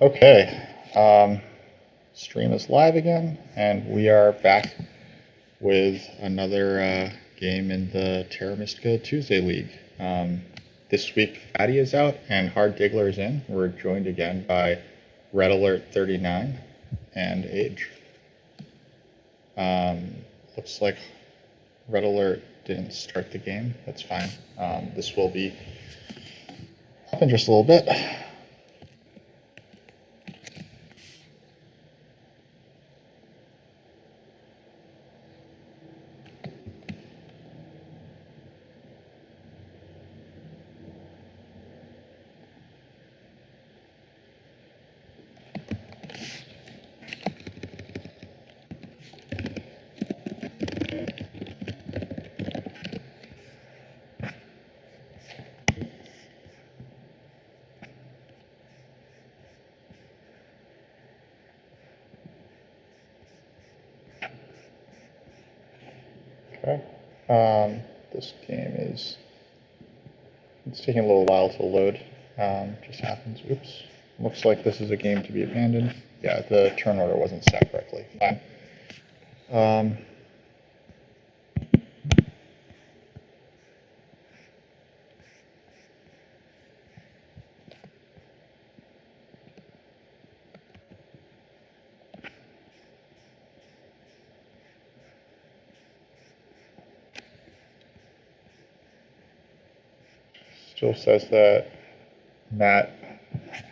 Okay, stream is live again, and we are back with another game in the Terra Mystica Tuesday League. This week, Fatty is out and Hard Diggler is in. We're joined again by Red Alert 39 and Age. Looks like Red Alert didn't start the game. That's fine. This will be up in just a little bit. Okay. This game is, it's taking a little while to load. Just happens. Oops. Looks like this is a game to be abandoned. Yeah, the turn order wasn't set correctly. Fine. Still says that Matt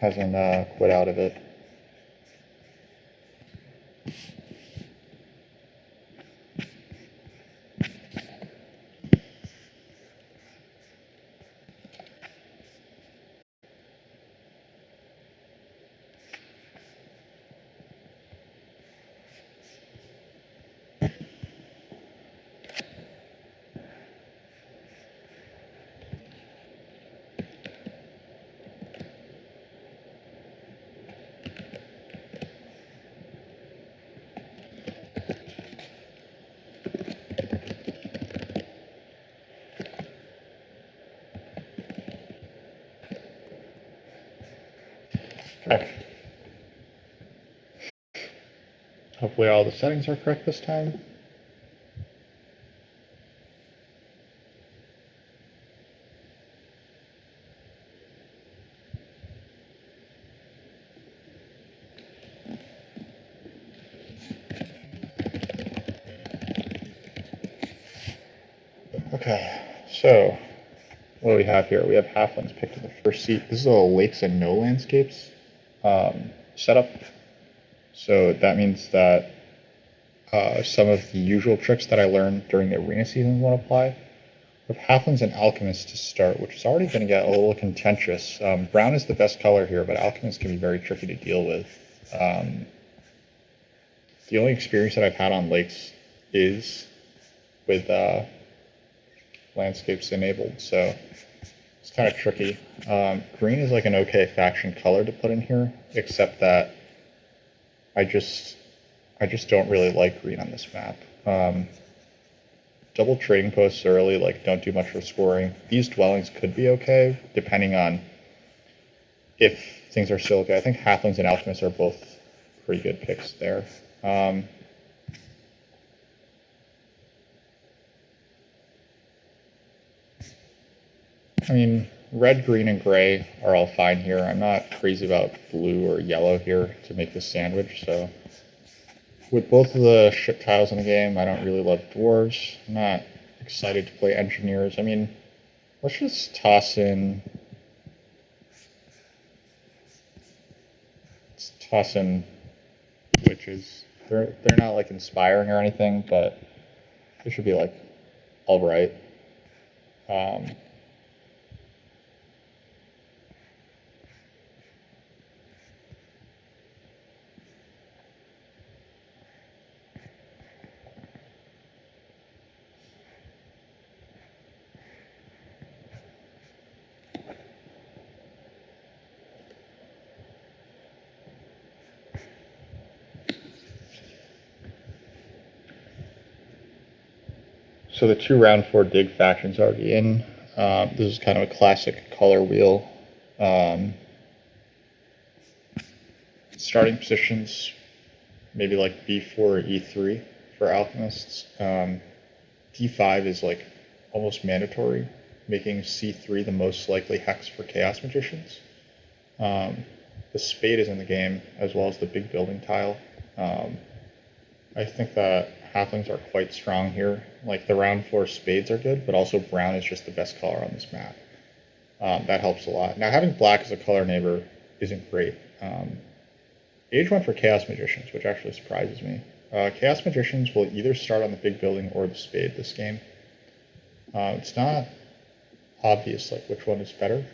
hasn't quit out of it. Okay. Hopefully all the settings are correct this time. Okay, so what do we have here? We have halflings picked in the first seat. This is a lakes and no landscapes setup. So that means that some of the usual tricks that I learned during the arena season won't apply. With halflings and alchemists to start, which is already going to get a little contentious. Brown is the best color here, but alchemists can be very tricky to deal with. The only experience that I've had on lakes is with landscapes enabled, so it's kind of tricky. Green is like an okay faction color to put in here, except that I just don't really like green on this map. Double trading posts early, like, don't do much for scoring. These dwellings could be okay, depending on if things are still okay. I think halflings and alchemists are both pretty good picks there. I mean, red, green, and gray are all fine here. I'm not crazy about blue or yellow here to make this sandwich, so with both of the ship tiles in the game, I don't really love dwarves. I'm not excited to play engineers. I mean, let's just toss in witches. They're not like inspiring or anything, but they should be like all right. So the 2 round 4 dig factions already in. This is kind of a classic color wheel. starting positions, maybe like b4 or e3 for alchemists. d5 is like almost mandatory, making c3 the most likely hex for chaos magicians. The spade is in the game, as well as the big building tile. I think that halflings are quite strong here. Like the round 4 spades are good, but also brown is just the best color on this map. That helps a lot. Now having black as a color neighbor isn't great. Age 1 for chaos magicians, which actually surprises me. Chaos magicians will either start on the big building or the spade this game. It's not obvious like which one is better.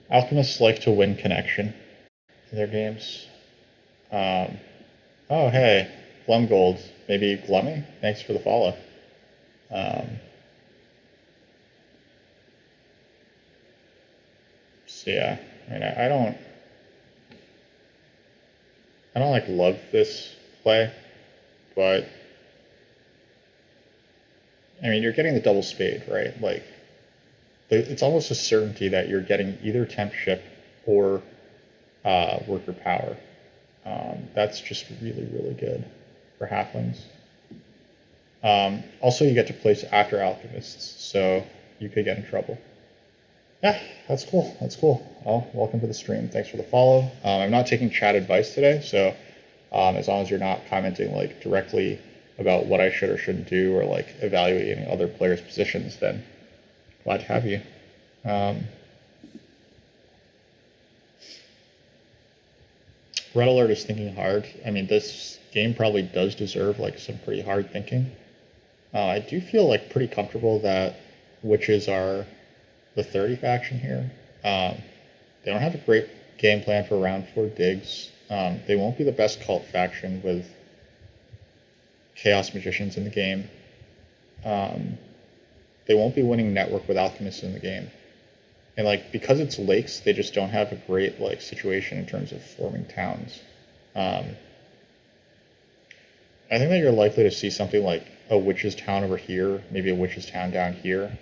Alchemists like to win connection in their games. Oh, hey, Glumgold. Maybe Glummy? Thanks for the follow. So yeah, I mean, I don't like love this play, but I mean, you're getting the double spade, right? Like, it's almost a certainty that you're getting either temp ship or worker power. That's just really, really good for halflings. Also, you get to place after alchemists, so you could get in trouble. Yeah, that's cool. That's cool. Well, welcome to the stream. Thanks for the follow. I'm not taking chat advice today, so as long as you're not commenting like directly about what I should or shouldn't do, or like evaluating other players' positions, then glad to have you. Red Alert is thinking hard. I mean, this game probably does deserve like some pretty hard thinking. I do feel like pretty comfortable that witches are the 30 faction here. They don't have a great game plan for round 4 digs. They won't be the best cult faction with chaos magicians in the game. They won't be winning network with alchemists in the game. And like, because it's lakes, they just don't have a great like situation in terms of forming towns. I think that you're likely to see something like a witch's town over here, maybe a witch's town down here,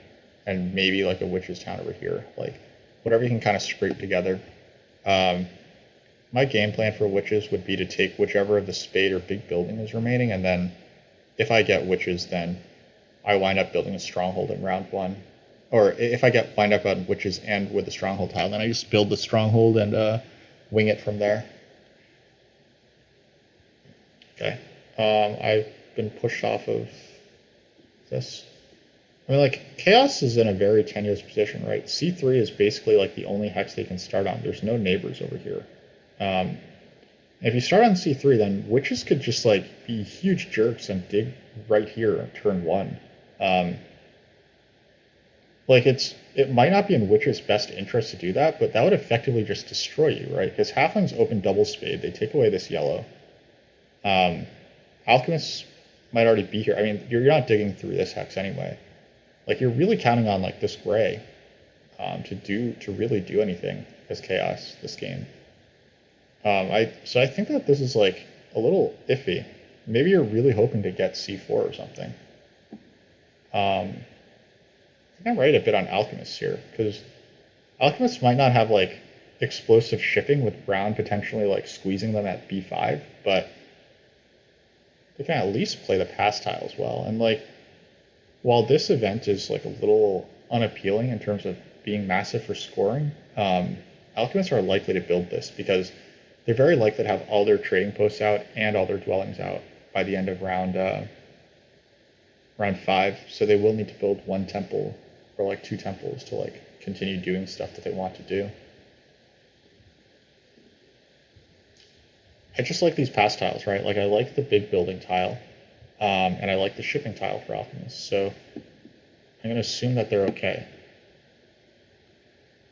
and maybe like a witch's town over here. Like, whatever you can kind of scrape together. My game plan for witches would be to take whichever of the spade or big building is remaining, and then if I get witches, then I wind up building a stronghold in round 1. Or if I wind up on witches and with the stronghold tile, then I just build the stronghold and wing it from there. Okay. I've been pushed off of this. I mean, like, Chaos is in a very tenuous position, right? C3 is basically like the only hex they can start on. There's no neighbors over here. If you start on C3, then witches could just like be huge jerks and dig right here on turn 1. Like, it might not be in witches' best interest to do that, but that would effectively just destroy you, right? Because halflings open double spade, they take away this yellow. Alchemists might already be here. I mean, you're not digging through this hex anyway. Like, you're really counting on like this gray to really do anything as chaos this game. So I think that this is like a little iffy. Maybe you're really hoping to get C4 or something. I think I'm right a bit on alchemists here, because alchemists might not have like explosive shipping with brown potentially like squeezing them at B5, but they can at least play the pass tile as well. And like, while this event is like a little unappealing in terms of being massive for scoring, alchemists are likely to build this because they're very likely to have all their trading posts out and all their dwellings out by the end of round 5. So they will need to build 1 temple or like 2 temples to like continue doing stuff that they want to do. I just like these pass tiles, right? Like, I like the big building tile, and I like the shipping tile for alchemists. So I'm going to assume that they're okay.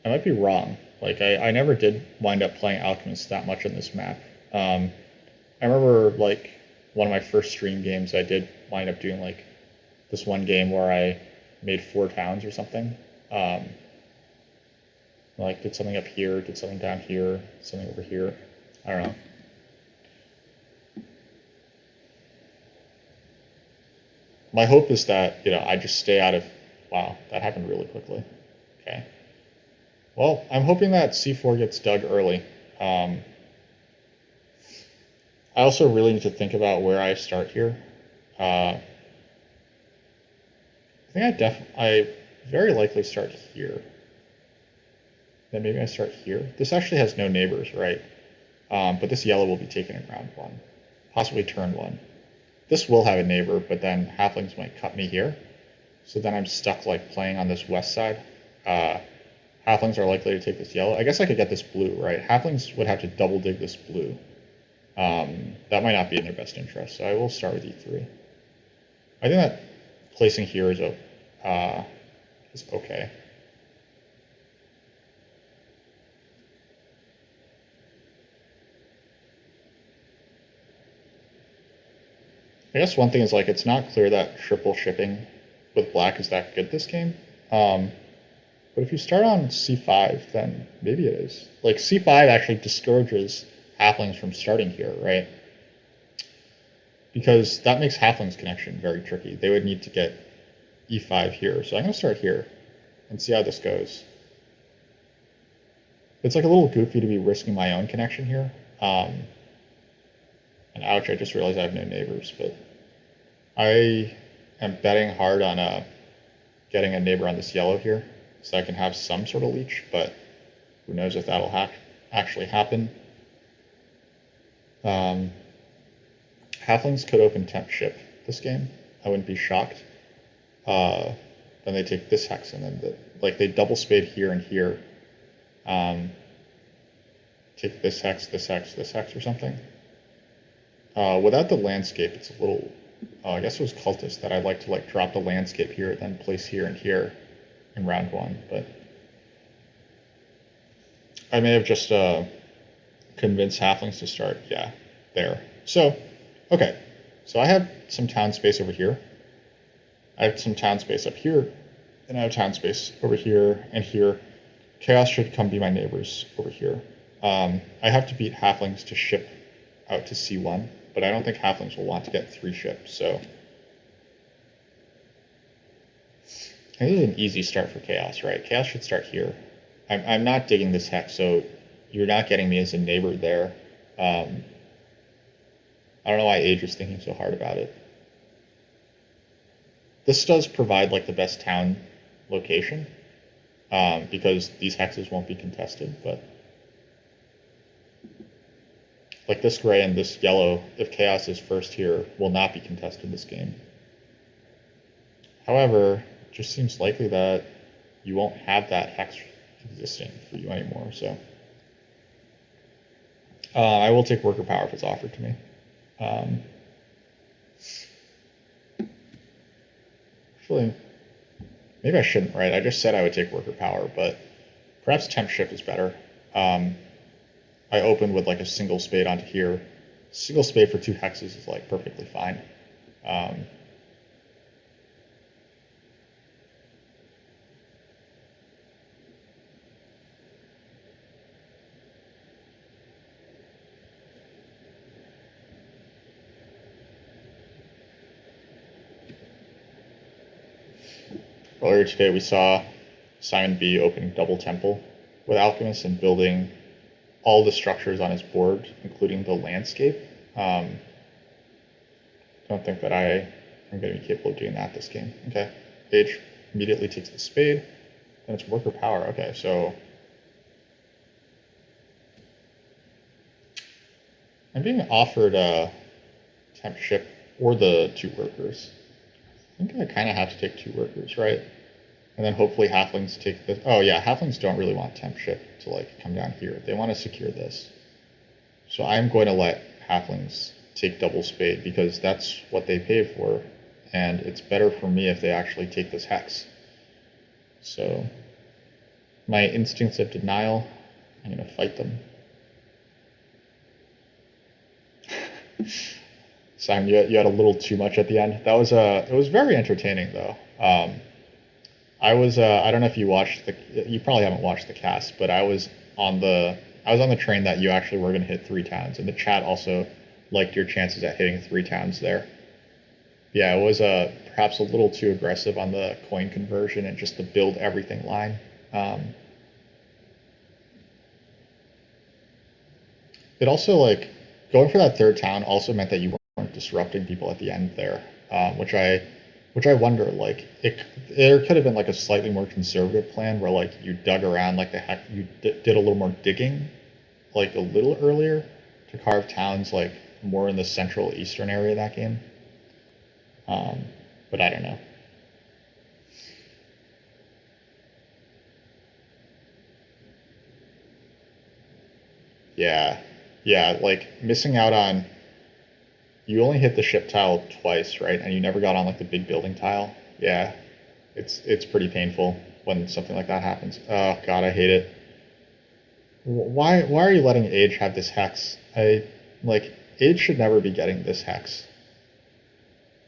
I might be wrong. Like, I never did wind up playing alchemists that much on this map. I remember like one of my first stream games, I did wind up doing like this one game where I made 4 towns or something. Like, did something up here, did something down here, something over here. I don't know. my hope is that, I just stay out of, wow, that happened really quickly. Okay. Well, I'm hoping that c4 gets dug early. I also really need to think about where I start here. I think I very likely start here. Then maybe I start here. This actually has no neighbors, right? But this yellow will be taken in round 1, possibly turn 1. This will have a neighbor, but then halflings might cut me here. So then I'm stuck like playing on this west side. Halflings are likely to take this yellow. I guess I could get this blue, right? Halflings would have to double dig this blue. That might not be in their best interest, so I will start with e3. I think that placing here is okay. I guess one thing is like it's not clear that triple shipping with black is that good this game. But if you start on c5, then maybe it is. Like c5 actually discourages halflings from starting here, right? Because that makes halflings connection very tricky. They would need to get e5 here. So I'm going to start here and see how this goes. It's like a little goofy to be risking my own connection here. And ouch, I just realized I have no neighbors, but I am betting hard on getting a neighbor on this yellow here so I can have some sort of leech, but who knows if that'll actually happen. Halflings could open temp ship this game. I wouldn't be shocked. Then they take this hex and then they double spade here and here. Take this hex, this hex, this hex or something. Without the landscape, it's a little, I guess it was cultist that I'd like to drop the landscape here, then place here and here in round 1, but I may have just convinced halflings to start, yeah, there. So, okay, so I have some town space over here. I have some town space up here, and I have town space over here and here. Chaos should come be my neighbors over here. I have to beat halflings to ship out to c1, but I don't think halflings will want to get 3 ships, so I think this is an easy start for Chaos, right? Chaos should start here. I'm not digging this hex, so you're not getting me as a neighbor there. I don't know why Age was thinking so hard about it. This does provide the best town location, because these hexes won't be contested, but this gray and this yellow, if Chaos is first here, will not be contested this game. However, it just seems likely that you won't have that hex existing for you anymore, so I will take worker power if it's offered to me. Actually, maybe I shouldn't, right? I just said I would take worker power, but perhaps temp ship is better. I opened with a single spade onto here. Single spade for 2 hexes is perfectly fine. Earlier today we saw Simon B opening double temple with Alchemist and building all the structures on his board, including the landscape. Don't think that I am going to be capable of doing that this game. Okay, Age immediately takes the spade, then it's worker power. Okay, so I'm being offered a temp ship or the 2 workers. I think I kind of have to take 2 workers, right? And then hopefully halflings take this. Oh yeah, halflings don't really want temp ship to come down here. They want to secure this. So I'm going to let halflings take double spade because that's what they paid for. And it's better for me if they actually take this hex. So my instincts of denial, I'm going to fight them. Simon, you had a little too much at the end. That was it was very entertaining though. I don't know if you watched you probably haven't watched the cast, but I was on the train that you actually were going to hit 3 towns, and the chat also liked your chances at hitting 3 towns there. Yeah, it was perhaps a little too aggressive on the coin conversion and just the build everything line. Um, it also like going for that third town also meant that you weren't disrupting people at the end there, which I wonder like there could have been like a slightly more conservative plan where like you dug around like the heck you did a little more digging like a little earlier to carve towns like more in the central eastern area of that game. Um, but I don't know. Yeah, yeah, like missing out on you only hit the ship tile twice, right? And you never got on like the big building tile. Yeah, it's pretty painful when something like that happens. Oh God, I hate it. Why are you letting Age have this hex? I like Age should never be getting this hex.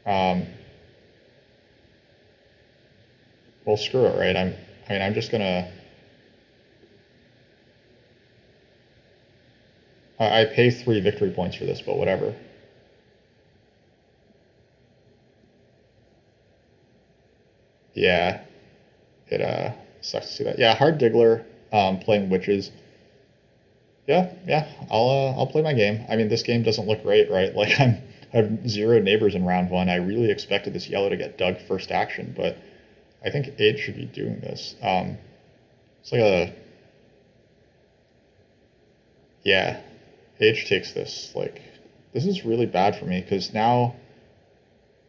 Um, well, screw it, right? I'm just gonna. I pay 3 victory points for this, but whatever. Yeah, it sucks to see that. Yeah, hard Diggler, playing witches. Yeah, yeah, I'll play my game. I mean, this game doesn't look great, right? Like I have 0 neighbors in round one. I really expected this yellow to get dug first action, but I think Age should be doing this. It's like a yeah, Age takes this. Like this is really bad for me because now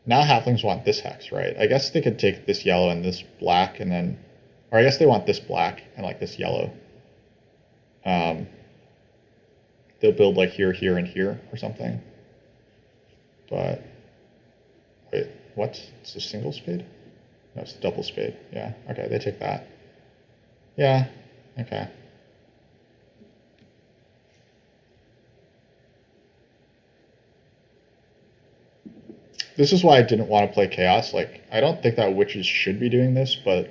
halflings want this hex, right? I guess they could take this yellow and this black, and then, or I guess they want this black and like this yellow. Um, they'll build like here, here, and here or something. But wait, what? It's a single spade? No, it's a double spade. Yeah. Okay, they take that. Yeah. Okay. This is why I didn't want to play Chaos. Like, I don't think that witches should be doing this, but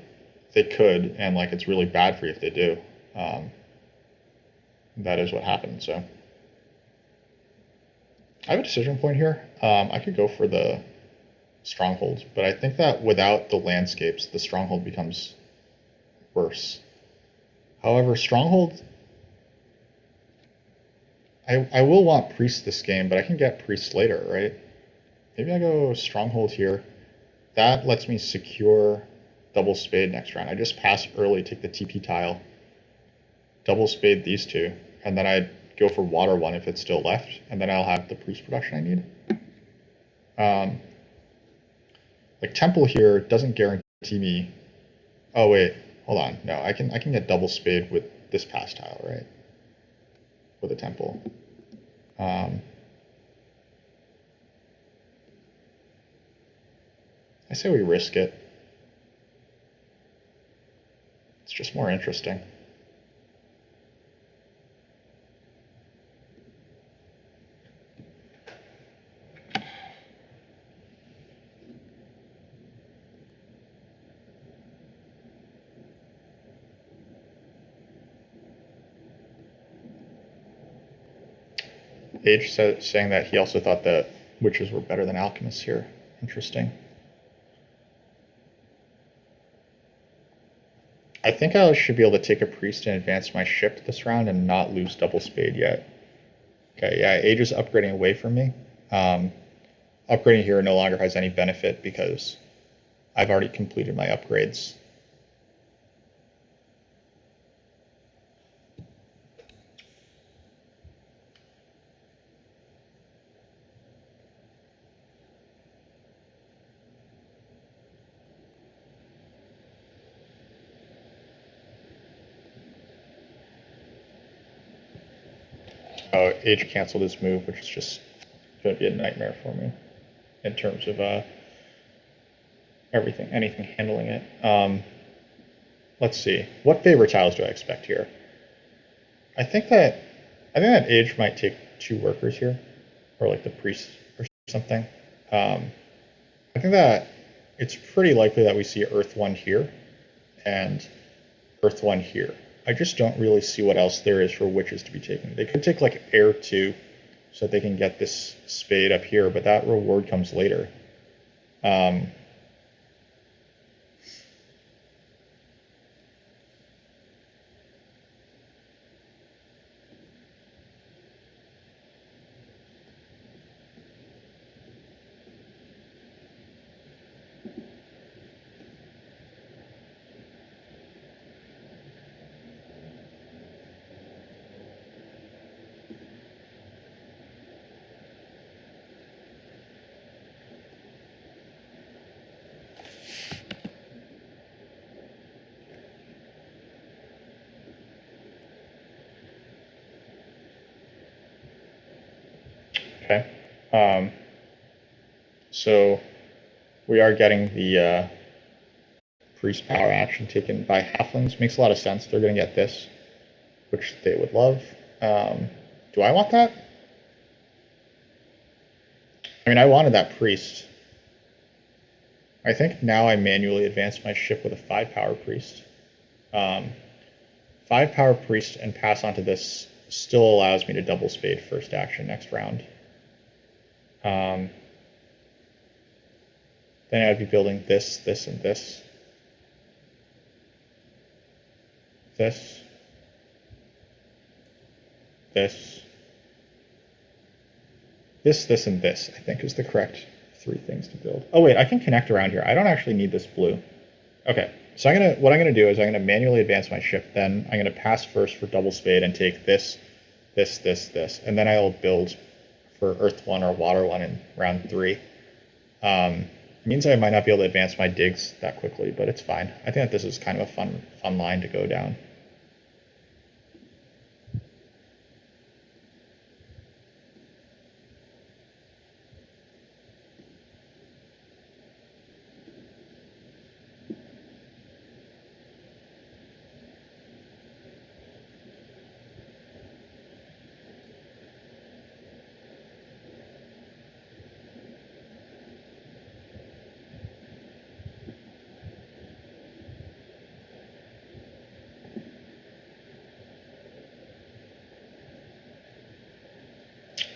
they could, and like it's really bad for you if they do. Um, that is what happened. So I have a decision point here. I could go for the stronghold, but I think that without the landscapes, the stronghold becomes worse. However, stronghold, I will want priest this game, but I can get priest later, right? Maybe I go stronghold here. That lets me secure double spade next round. I just pass early, take the TP tile, double spade these two, and then I go for water one if it's still left, and then I'll have the priest production I need. Um, like temple here doesn't guarantee me. Oh wait, hold on. No, I can get double spade with this pass tile, right? With a temple. Um, I say we risk it. It's just more interesting. Age saying that he also thought that witches were better than alchemists here. Interesting. I think I should be able to take a priest and advance my ship this round and not lose double spade yet. Okay, yeah, Age is upgrading away from me. Um, Upgrading here no longer has any benefit because I've already completed my upgrades. Oh, Age canceled his move, which is just going to be a nightmare for me in terms of everything, anything handling it. Let's see. What favor tiles do I expect here? I think that Age might take 2 workers here, or like the priest or something. I think that it's pretty likely that we see Earth one here and Earth one here. I just don't really see what else there is for witches to be taken. They could take like air two, so that they can get this spade up here, but that reward comes later. Um, okay. So we are getting the priest power action taken by halflings. Makes a lot of sense. They're going to get this, which they would love. Do I want that? I mean, I wanted that priest. I think now I manually advance my ship with a 5 power priest. 5 power priest and pass onto this still allows me to double spade first action next round. Then I'd be building this, this, and this. This. This. This, and this, I think, is the correct 3 things to build. Oh wait, I can connect around here. I don't actually need this blue. Okay, so what I'm gonna do is I'm gonna manually advance my ship, then I'm gonna pass first for double spade and take this, this, this, this, and then I'll build for Earth 1 or Water 1 in round 3. It means I might not be able to advance my digs that quickly, but it's fine. I think that this is kind of a fun line to go down.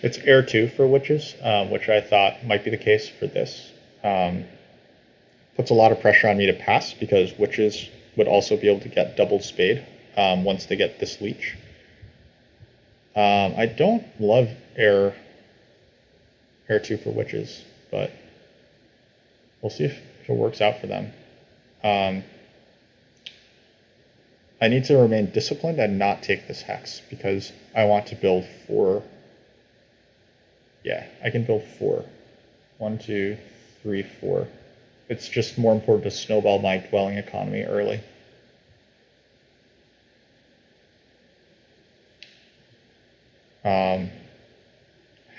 It's air 2 for witches, which I thought might be the case for this. Puts a lot of pressure on me to pass because witches would also be able to get double spade once they get this leech. I don't love air 2 for witches, but we'll see if it works out for them. I need to remain disciplined and not take this hex because I want to build 4. Yeah, I can build 4. 1, 2, 3, 4. It's just more important to snowball my dwelling economy early.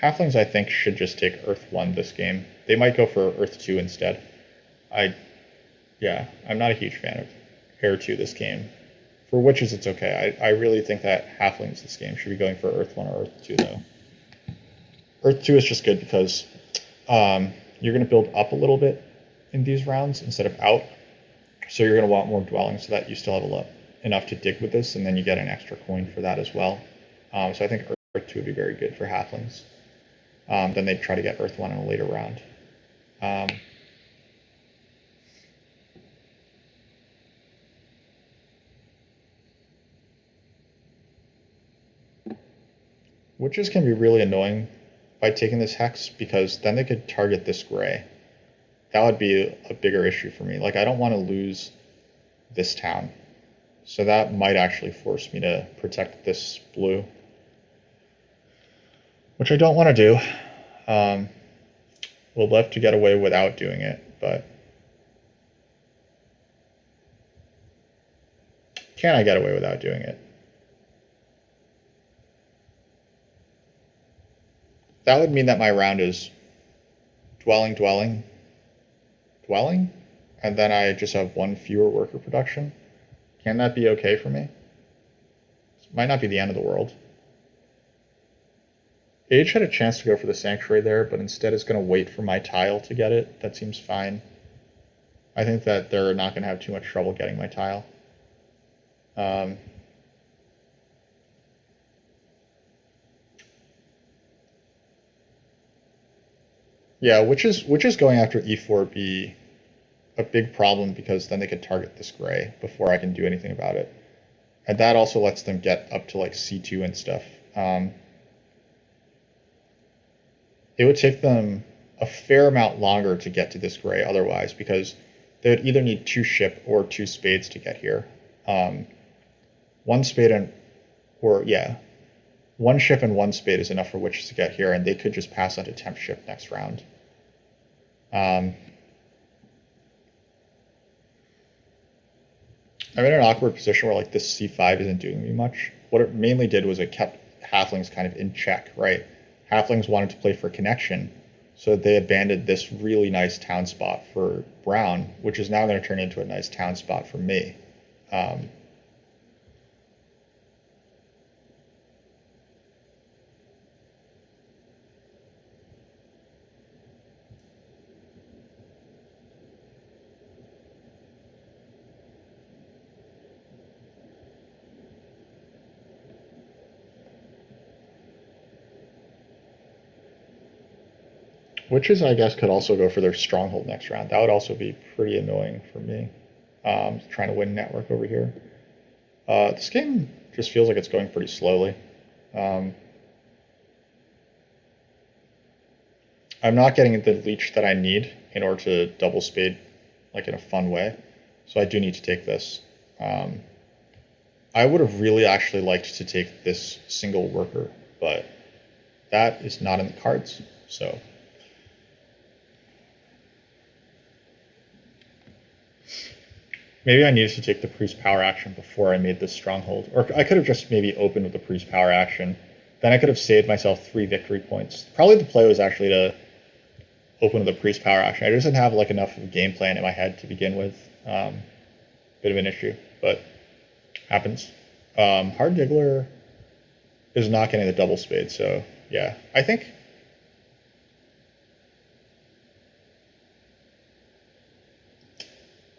Halflings, I think, should just take Earth 1 this game. They might go for Earth 2 instead. I'm not a huge fan of Air 2 this game. For witches, it's okay. I really think that halflings this game should be going for Earth 1 or Earth 2, though. Earth 2 is just good because you're going to build up a little bit in these rounds instead of out. So you're going to want more dwellings so that you still have enough to dig with this, and then you get an extra coin for that as well. So I think Earth 2 would be very good for halflings. Then they'd try to get Earth 1 in a later round. Witches can be really annoying by taking this hex because then they could target this gray. That would be a bigger issue for me. Like, I don't want to lose this town. So that might actually force me to protect this blue, which I don't want to do. We'll love to get away without doing it, but can I get away without doing it? That would mean that my round is dwelling, dwelling, dwelling, and then I just have 1 fewer worker production. Can that be okay for me? It might not be the end of the world. Age had a chance to go for the sanctuary there, but instead is going to wait for my tile to get it. That seems fine. I think that they're not going to have too much trouble getting my tile. Yeah, which is going after e4 would be a big problem because then they could target this gray before I can do anything about it. And that also lets them get up to like c2 and stuff. It would take them a fair amount longer to get to this gray otherwise because they would either need two ship or two spades to get here. One spade and, or yeah, one ship and one spade is enough for witches to get here, and they could just pass on to temp ship next round. I'm in an awkward position where like this c5 isn't doing me much. What it mainly did was it kept halflings kind of in check, right? Halflings wanted to play for connection, so they abandoned this really nice town spot for brown, which is now going to turn into a nice town spot for me. Witches, I guess, could also go for their stronghold next round. That would also be pretty annoying for me. Trying to win network over here. This game just feels like it's going pretty slowly. I'm not getting the leech that I need in order to double spade like in a fun way. So I do need to take this. I would have really actually liked to take this single worker, but that is not in the cards. So maybe I needed to take the priest power action before I made this stronghold. Or I could have just maybe opened with the priest power action. Then I could have saved myself 3 victory points. Probably the play was actually to open with the priest power action. I just didn't have like enough of a game plan in my head to begin with. Bit of an issue, but happens. Hard Diggler is not getting the double spade, so yeah. I think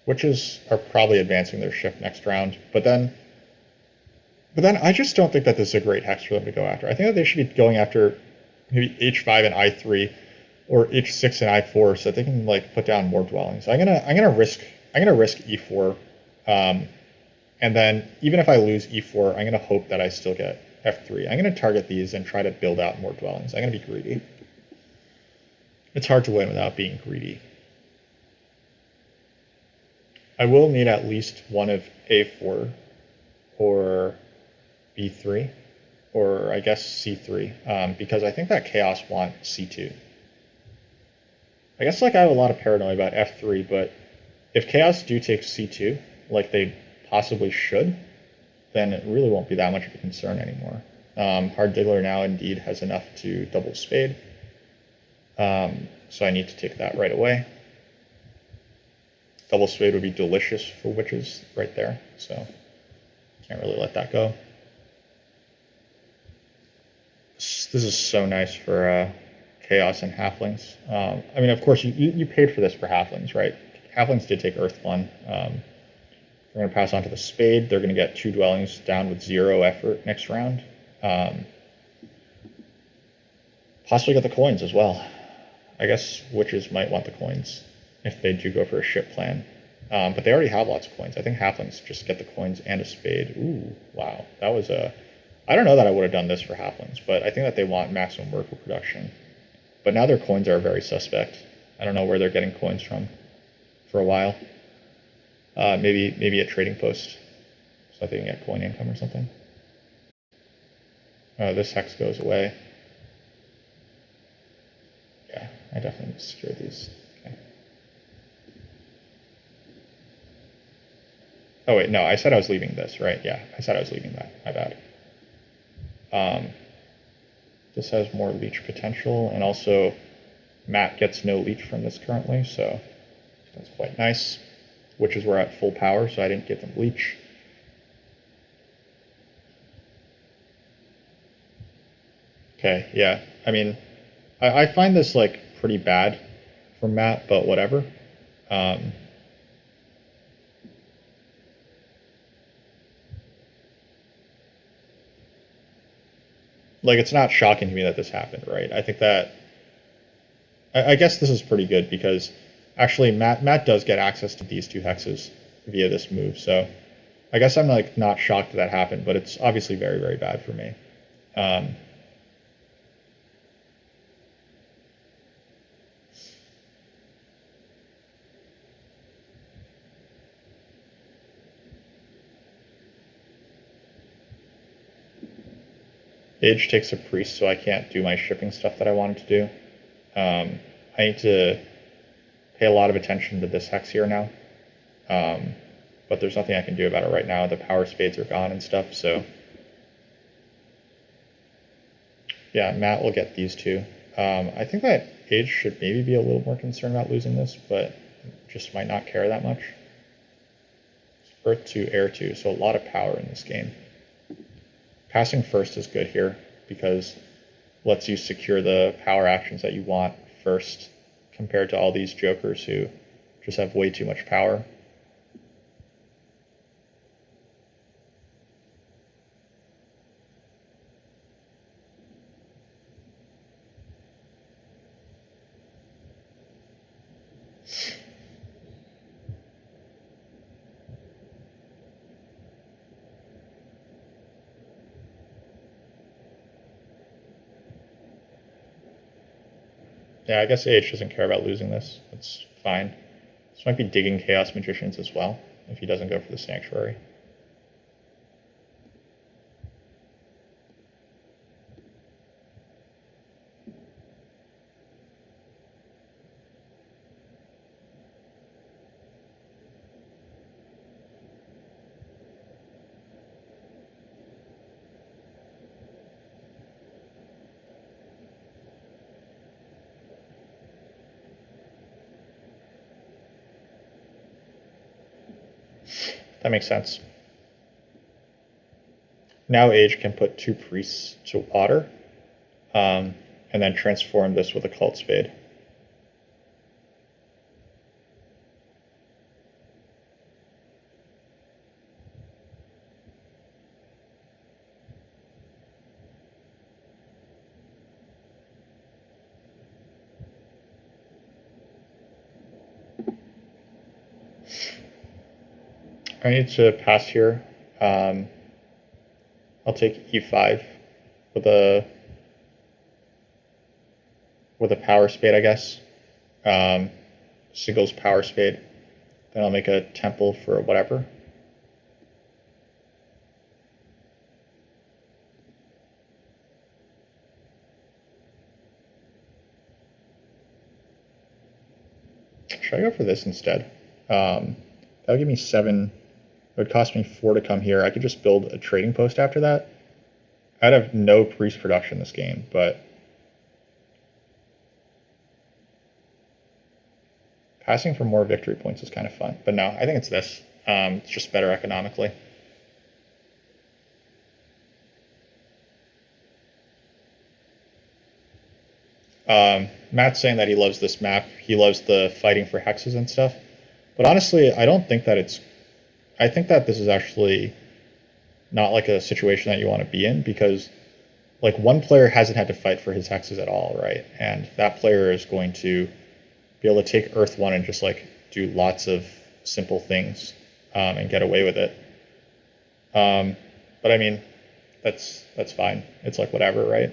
witches are probably advancing their shift next round, but then I just don't think that this is a great hex for them to go after. I think that they should be going after maybe h5 and i3 or h6 and i4 so that they can like put down more dwellings. I'm gonna risk e4, and then even if I lose e4, I'm gonna hope that I still get f3. I'm gonna target these and try to build out more dwellings. I'm gonna be greedy. It's hard to win without being greedy. I will need at least one of a4 or b3, or I guess c3, because I think that chaos want c2. I guess like I have a lot of paranoia about f3, but if chaos do take c2, like they possibly should, then it really won't be that much of a concern anymore. Hard Diggler now indeed has enough to double spade, so I need to take that right away. Double spade would be delicious for witches right there, so can't really let that go. This is so nice for chaos and halflings. I mean, of course, you paid for this for halflings, right? Halflings did take Earth 1. They're going to pass on to the spade. They're going to get 2 dwellings down with 0 effort next round. Possibly get the coins as well. I guess witches might want the coins if they do go for a ship plan. But they already have lots of coins. I think halflings just get the coins and a spade. Ooh, wow. That was a... I don't know that I would have done this for halflings, but I think that they want maximum worker production. But now their coins are very suspect. I don't know where they're getting coins from for a while. Maybe a trading post so they can get coin income or something. Oh, this hex goes away. Yeah, I definitely secure these. Okay. Oh wait, no, I said I was leaving this, right? Yeah, I said I was leaving that. My bad. This has more leech potential, and also Matt gets no leech from this currently, so that's quite nice. Witches were at full power, so I didn't give them leech. Okay, yeah. I mean, I find this like pretty bad for Matt, but whatever. Like, it's not shocking to me that this happened, right? I think that I guess this is pretty good because actually Matt does get access to these two hexes via this move. So I guess I'm like not shocked that happened, but it's obviously very, very bad for me. Age takes a priest, so I can't do my shipping stuff that I wanted to do. I need to pay a lot of attention to this hex here now. But there's nothing I can do about it right now. The power spades are gone and stuff, so yeah, Matt will get these two. I think that Age should maybe be a little more concerned about losing this, but just might not care that much. Earth 2, Air 2, so a lot of power in this game. Passing first is good here because it lets you secure the power actions that you want first compared to all these jokers who just have way too much power. Yeah, I guess AH doesn't care about losing this. It's fine. This might be digging Chaos Magicians as well, if he doesn't go for the Sanctuary. That makes sense. Now Age can put two priests to water, and then transform this with a Cult Spade. I need to pass here. I'll take e5 with a power spade, I guess. Singles power spade. Then I'll make a temple for whatever. Should I go for this instead? That would give me 7. It would cost me 4 to come here. I could just build a trading post after that. I'd have no priest production this game, but passing for more victory points is kind of fun. But no, I think it's this. It's just better economically. Matt's saying that he loves this map. He loves the fighting for hexes and stuff. But honestly, I don't think that it's... I think that this is actually not like a situation that you want to be in because like one player hasn't had to fight for his hexes at all, right? And that player is going to be able to take Earth 1 and just like do lots of simple things and get away with it. But I mean, that's fine. It's like whatever, right?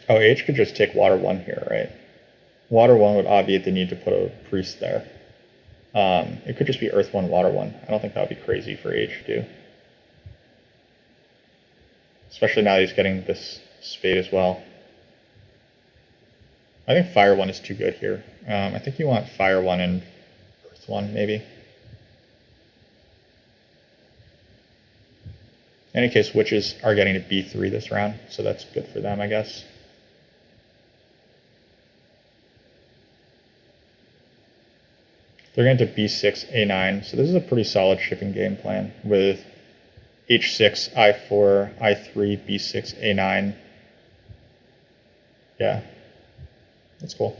Oh, H could just take water 1 here, right? Water 1 would obviate the need to put a priest there. It could just be Earth 1, Water 1. I don't think that would be crazy for H to do. Especially now he's getting this spade as well. I think Fire 1 is too good here. I think you want Fire 1 and Earth 1, maybe. In any case, witches are getting to b3 this round, so that's good for them, I guess. They're going to b6, a9, so this is a pretty solid shipping game plan with h6, i4, i3, b6, a9. Yeah, that's cool.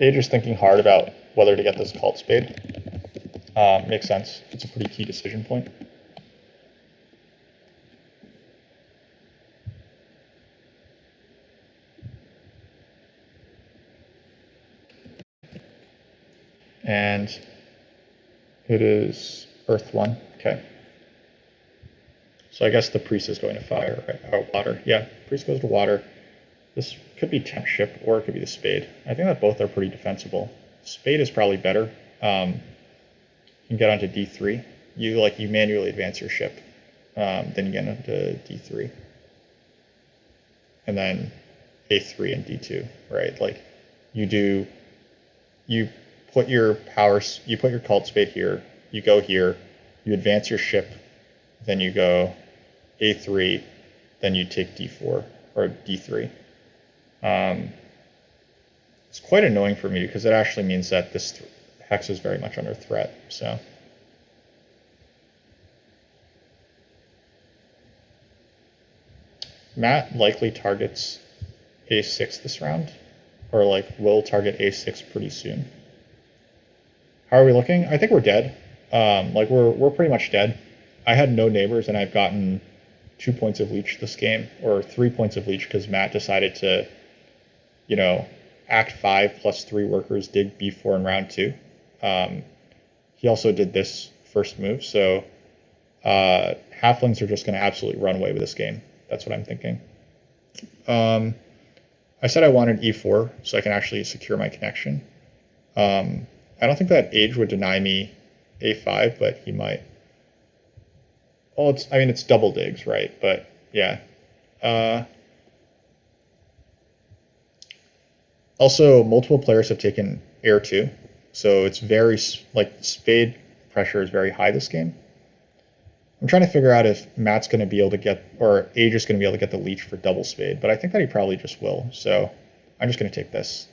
Age is thinking hard about whether to get this cult spade. Makes sense. It's a pretty key decision point. And it is Earth 1. Okay. So I guess the priest is going to fire, right? Oh, water. Yeah, priest goes to water. This could be temp ship or it could be the spade. I think that both are pretty defensible. Spade is probably better. You can get onto d3. You manually advance your ship. Then you get into d3. And then a3 and d2, right? Like you put your cult spade here, you go here, you advance your ship, then you go a3, then you take d4 or d3. It's quite annoying for me because it actually means that this hex is very much under threat. So Matt likely targets a6 this round, or like will target a6 pretty soon. How are we looking? I think we're dead. Like we're pretty much dead. I had no neighbors and I've gotten 2 points of leech this game, or 3 points of leech because Matt decided to, act 5 plus 3 workers dig b4 in round 2. He also did this first move, so halflings are just going to absolutely run away with this game. That's what I'm thinking. I said I wanted e4 so I can actually secure my connection. I don't think that age would deny me a5, but he might. Well, it's double digs, right? But yeah. Also, multiple players have taken air 2, so it's very, spade pressure is very high this game. I'm trying to figure out if Matt's going to be able to get, or Age is going to be able to get the leech for double spade, but I think that he probably just will, so I'm just going to take this.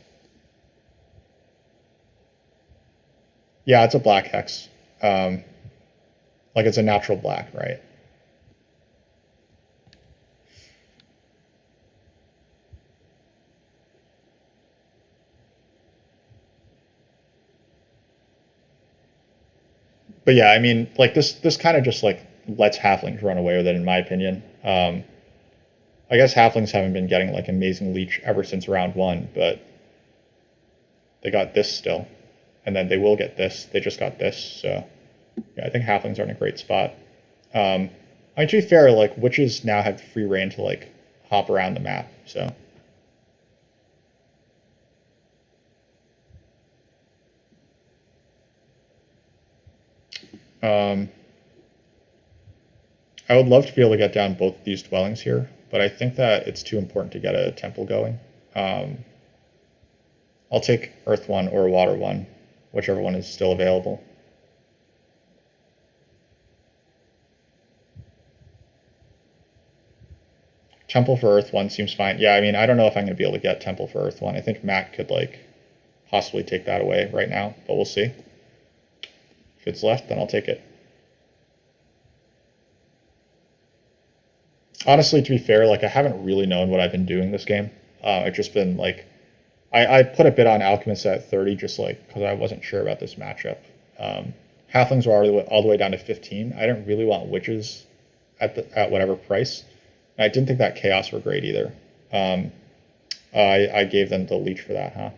Yeah, it's a black hex. It's a natural black, right? But yeah, I mean, this kind of just lets halflings run away with it, in my opinion. I guess halflings haven't been getting amazing leech ever since round 1, but they got this still, and then they will get this. They just got this, so yeah, I think halflings are in a great spot. To be fair, witches now have free reign to hop around the map, so. I would love to be able to get down both of these dwellings here, but I think that it's too important to get a temple going. I'll take Earth 1 or Water 1, whichever one is still available. Temple for Earth 1 seems fine. Yeah, I mean, I don't know if I'm going to be able to get Temple for Earth 1. I think Matt could, possibly take that away right now, but we'll see. If it's left, then I'll take it. Honestly, to be fair, I haven't really known what I've been doing this game. It's just been, I put a bid on Alchemist at 30 just, because I wasn't sure about this matchup. Halflings were already all the way down to 15. I didn't really want witches at whatever price. I didn't think that Chaos were great either. I gave them the leech for that, huh?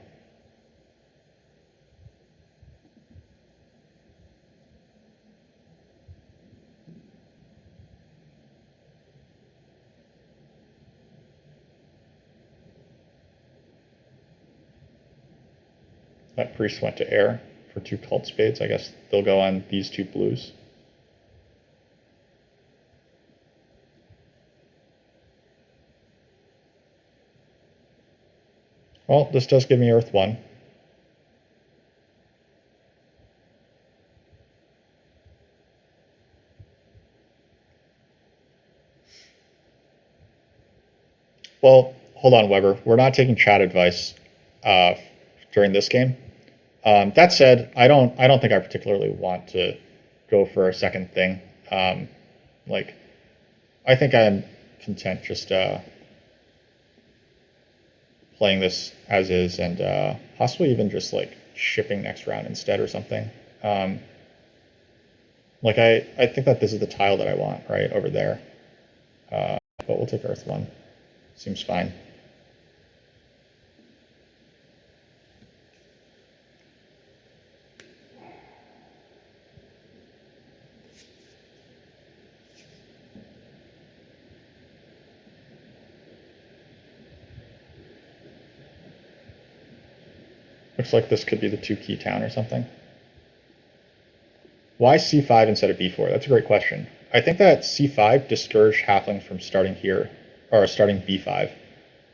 That priest went to air. for 2 cult spades. I guess they'll go on these 2 blues. Well, this does give me Earth 1. Well, hold on, Weber. We're not taking chat advice during this game. That said, I don't think I particularly want to go for a second thing. Like, I think I'm content just playing this as is, and possibly even just like shipping next round instead or something. Like I think that this is the tile that I want right over there. But we'll take Earth 1. Seems fine. Looks like this could be the 2-key town or something. Why c5 instead of b4? That's a great question. I think that c5 discouraged halflings from starting here, or starting b5.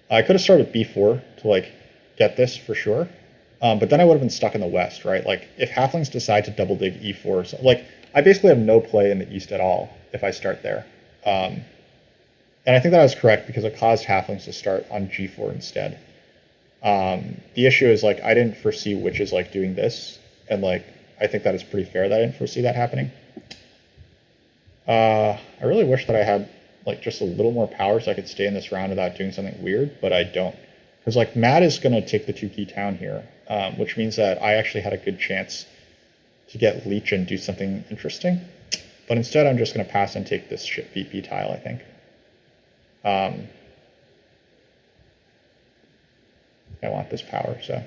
I could have started b4 to like get this for sure, but then I would have been stuck in the west, right? Like if halflings decide to double dig e4, so, like I basically have no play in the east at all if I start there. And I think that was correct because it caused halflings to start on g4 instead. The issue is like I didn't foresee witches like doing this, and like I think that is pretty fair that I didn't foresee that happening. I really wish that I had like just a little more power so I could stay in this round without doing something weird, but I don't. Because like Matt is going to take the 2-key town here, which means that I actually had a good chance to get Leech and do something interesting. But instead I'm just going to pass and take this ship VP tile, I think. I want this power, so.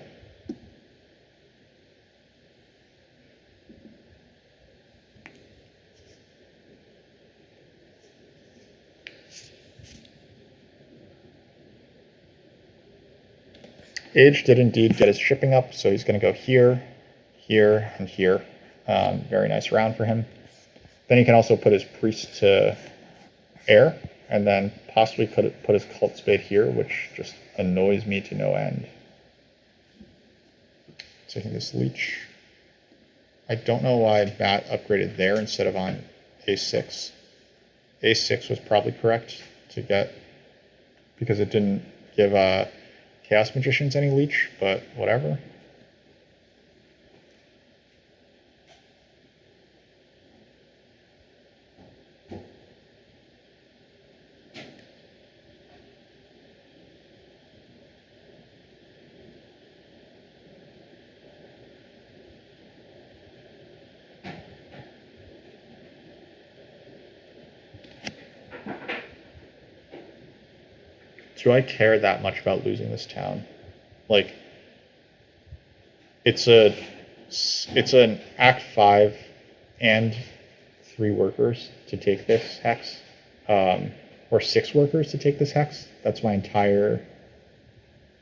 Age did indeed get his shipping up, so he's going to go here, here, and here. Very nice round for him. Then he can also put his priest to air, and then possibly put his cult spade here, which just annoys me to no end. Taking this Leech. I don't know why Matt upgraded there instead of on a6. a6 was probably correct to get, because it didn't give Chaos Magicians any Leech, but whatever. Do I care that much about losing this town? Like, it's an Act 5 and 3 workers to take this hex, or 6 workers to take this hex. That's my entire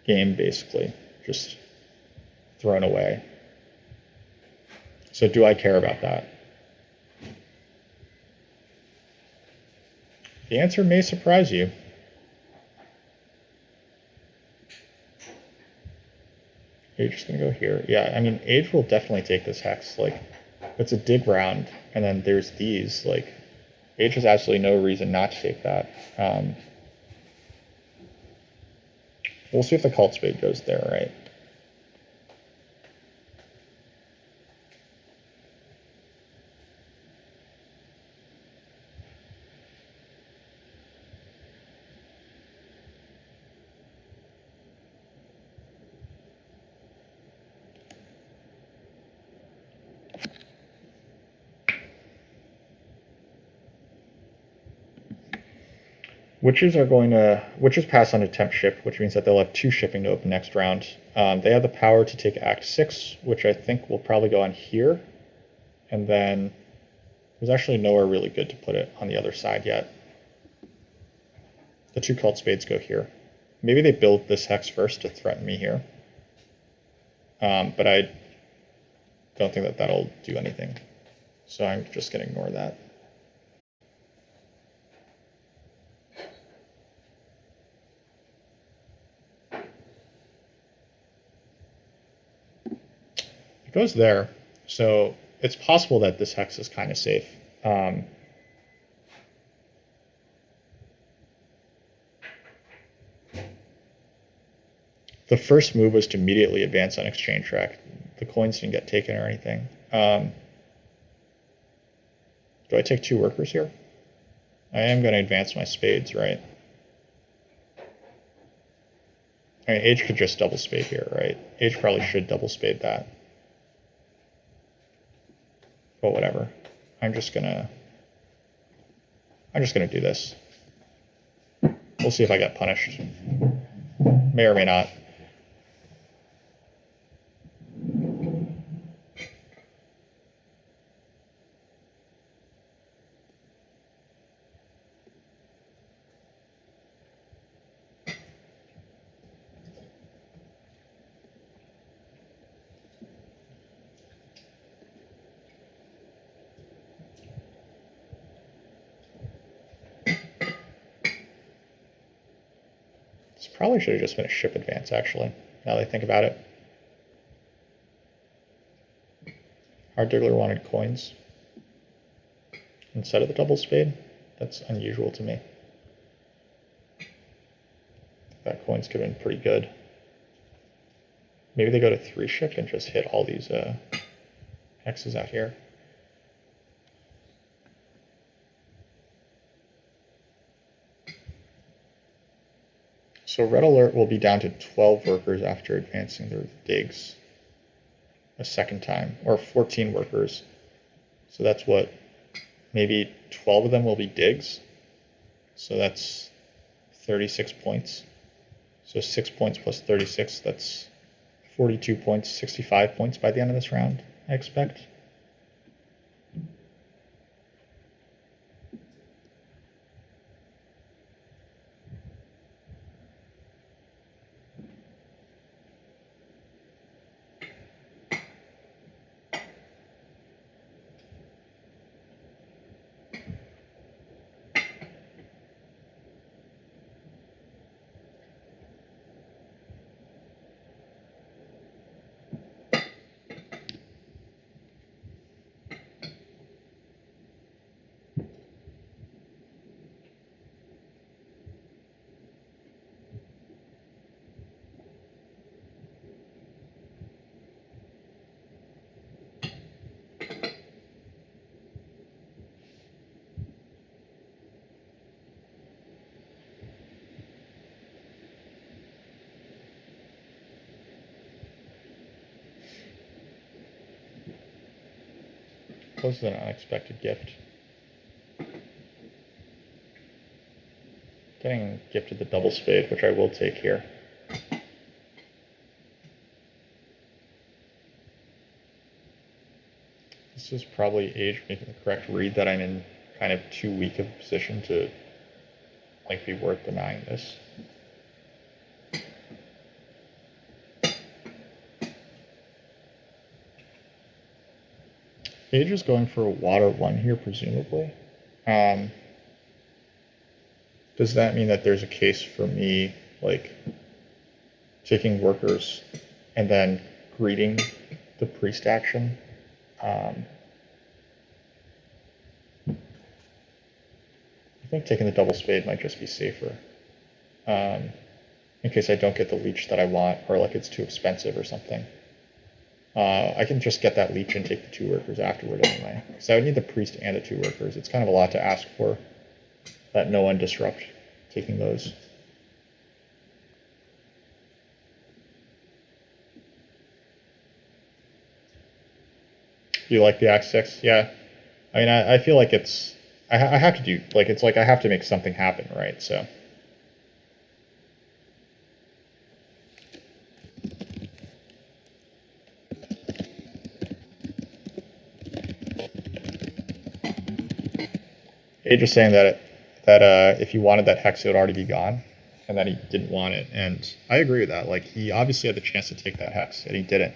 game, basically, just thrown away. So do I care about that? The answer may surprise you. Age is going to go here. Yeah, I mean, Age will definitely take this hex. Like, it's a dig round, and then there's these. Like, Age has absolutely no reason not to take that. We'll see if the cult spade goes there, right? Witches pass on attempt ship, which means that they'll have 2 shipping to open next round. They have the power to take Act 6, which I think will probably go on here. And then there's actually nowhere really good to put it on the other side yet. The 2 cult spades go here. Maybe they build this hex first to threaten me here. But don't think that that'll do anything. So I'm just going to ignore that. It goes there. So it's possible that this hex is kind of safe. The first move was to immediately advance on exchange track. The coins didn't get taken or anything. Do I take 2 workers here? I am going to advance my spades, right? I mean, Age could just double spade here, right? Age probably should double spade that. But whatever. I'm just gonna do this. We'll see if I get punished. May or may not. This probably should have just been a ship advance, actually, now that I think about it. Our Diggler wanted coins instead of the double spade. That's unusual to me. That coins could have been pretty good. Maybe they go to 3 ship and just hit all these hexes out here. So Red Alert will be down to 12 workers after advancing their digs a second time, or 14 workers. So that's what, maybe 12 of them will be digs. So that's 36 points. So 6 points plus 36, that's 42 points, 65 points by the end of this round, I expect. This is an unexpected gift. Getting gifted the double spade, which I will take here. This is probably Age making the correct read that I'm in kind of too weak of a position to like be worth denying this. Age is going for a water 1 here, presumably. Does that mean that there's a case for me, like, taking workers and then greeting the priest action? I think taking the double spade might just be safer. In case I don't get the leech that I want, or like it's too expensive or something. I can just get that leech and take the 2 workers afterward anyway. So I would need the priest and the 2 workers. It's kind of a lot to ask for. That no one disrupt taking those. You like the Axe 6? Yeah. I mean, I feel like it's... I have to do... Like, it's like I have to make something happen, right? So... Age was saying that if he wanted that hex, it would already be gone, and that he didn't want it. And I agree with that. Like, he obviously had the chance to take that hex, and he didn't.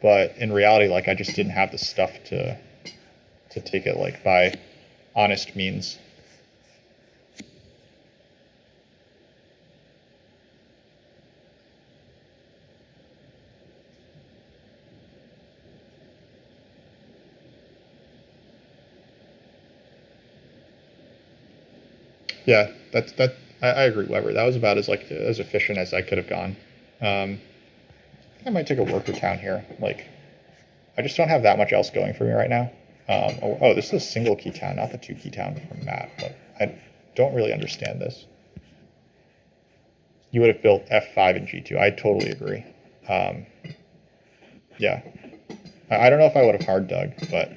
but in reality, like I just didn't have the stuff to take it like by honest means. Yeah, I agree, Weber. That was about as efficient as I could have gone. I think I might take a worker town here. Like, I just don't have that much else going for me right now. This is a single key town, not the two key town from Matt. But I don't really understand this. You would have built F5 and G2. I totally agree. Yeah, I don't know if I would have hard dug, but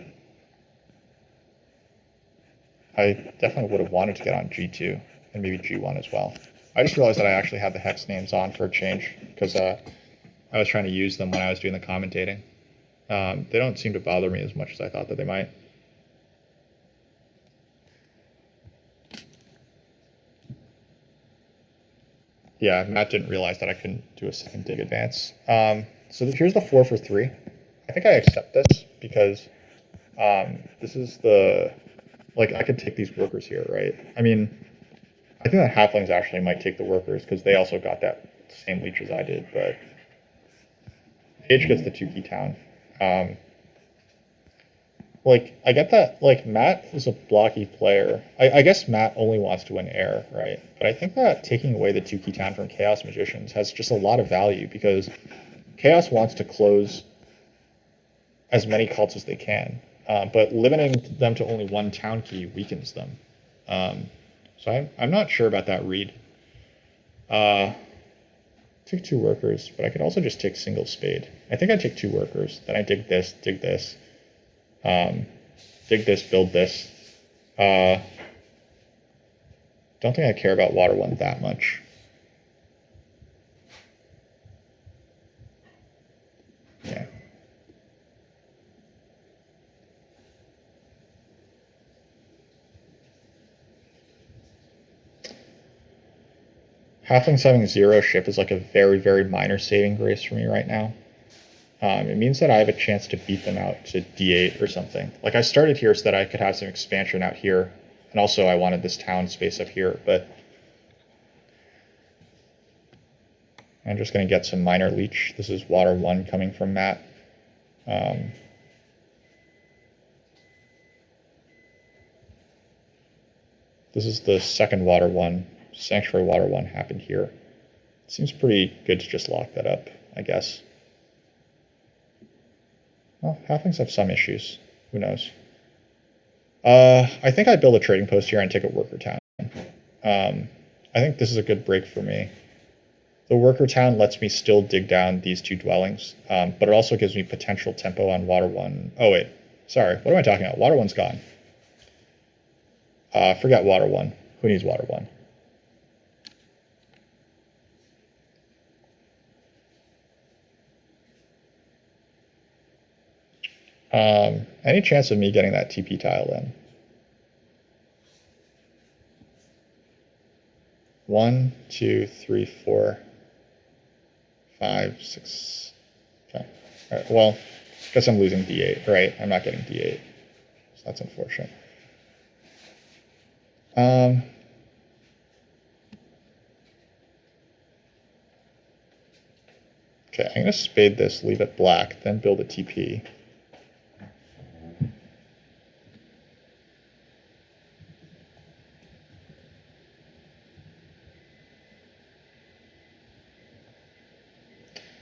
I definitely would have wanted to get on G2 and maybe G1 as well. I just realized that I actually had the hex names on for a change because I was trying to use them when I was doing the commentating. They don't seem to bother me as much as I thought that they might. Yeah, Matt didn't realize that I couldn't do a second dig advance. So here's the 4 for 3. I think I accept this because this is the... Like, I could take these workers here, right? I mean, I think that halflings actually might take the workers because they also got that same leech as I did, but H gets the 2 key town. Like, I get that, like, Matt is a blocky player. I guess Matt only wants to win air, right? But I think that taking away the 2 key town from Chaos Magicians has just a lot of value because Chaos wants to close as many cults as they can, but limiting them to only 1 town key weakens them. So I'm not sure about that read. Take 2 workers, but I could also just take single spade. I think I'd take 2 workers. Then I dig this, dig this, build this. Don't think I care about water 1 that much. Yeah. Halflings having 0 ship is like a very, very minor saving grace for me right now. It means that I have a chance to beat them out to D8 or something. Like, I started here so that I could have some expansion out here, and also I wanted this town space up here, but I'm just going to get some minor leech. This is water 1 coming from Matt. This is the second water 1. Sanctuary water 1 happened here. It seems pretty good to just lock that up, I guess. Well, halflings have some issues. Who knows? I think I'd build a trading post here and take a worker town. I think this is a good break for me. The worker town lets me still dig down these 2 dwellings, but it also gives me potential tempo on water 1. Oh, wait. Sorry. What am I talking about? Water 1's gone. Forget water 1. Who needs water 1? Any chance of me getting that TP tile in? 1, 2, 3, 4, 5, 6. Okay. All right. Well, I guess I'm losing D8, right? I'm not getting D8. So that's unfortunate. Okay, I'm going to spade this, leave it black, then build a TP.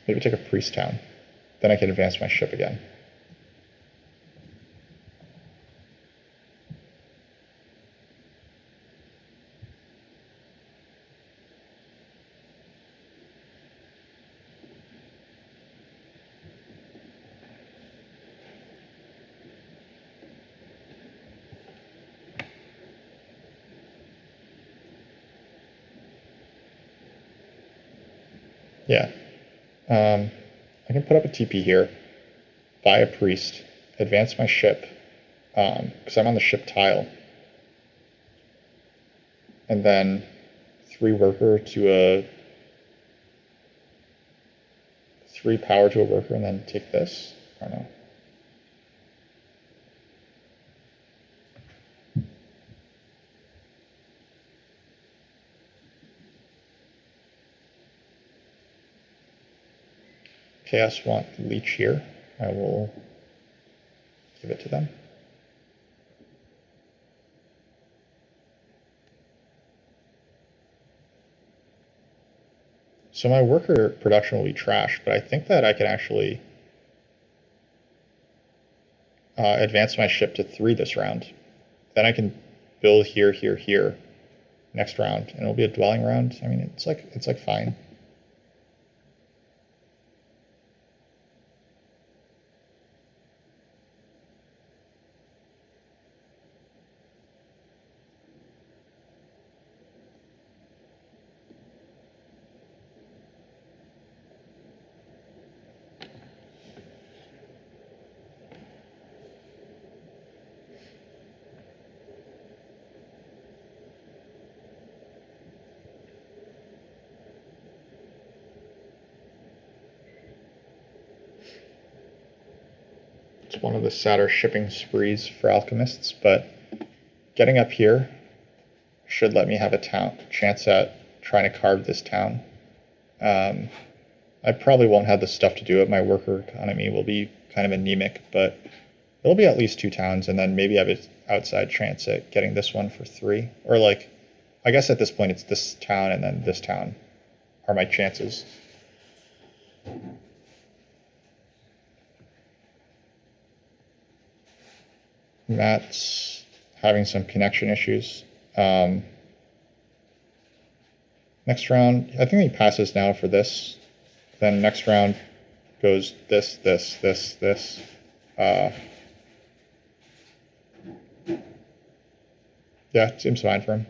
Maybe take a priest town. Then I can advance my ship again. Yeah. I can put up a TP here, buy a priest, advance my ship, because I'm on the ship tile, and then 3 worker to a 3 power to a worker and then take this? I don't know. Chaos want leech here. I will give it to them. So my worker production will be trash, but I think that I can actually advance my ship to 3 this round. Then I can build here, here, here next round, and it'll be a dwelling round. I mean, it's like fine. It's one of the sadder shipping sprees for alchemists, but getting up here should let me have a chance at trying to carve this town. I probably won't have the stuff to do it. My worker economy will be kind of anemic, but it'll be at least 2 towns, and then maybe I have an outside chance at getting this one for 3. Or like, I guess at this point it's this town and then this town are my chances. Matt's having some connection issues. Next round, I think he passes now for this. Then next round goes this, this, this, this. Yeah, seems fine for him.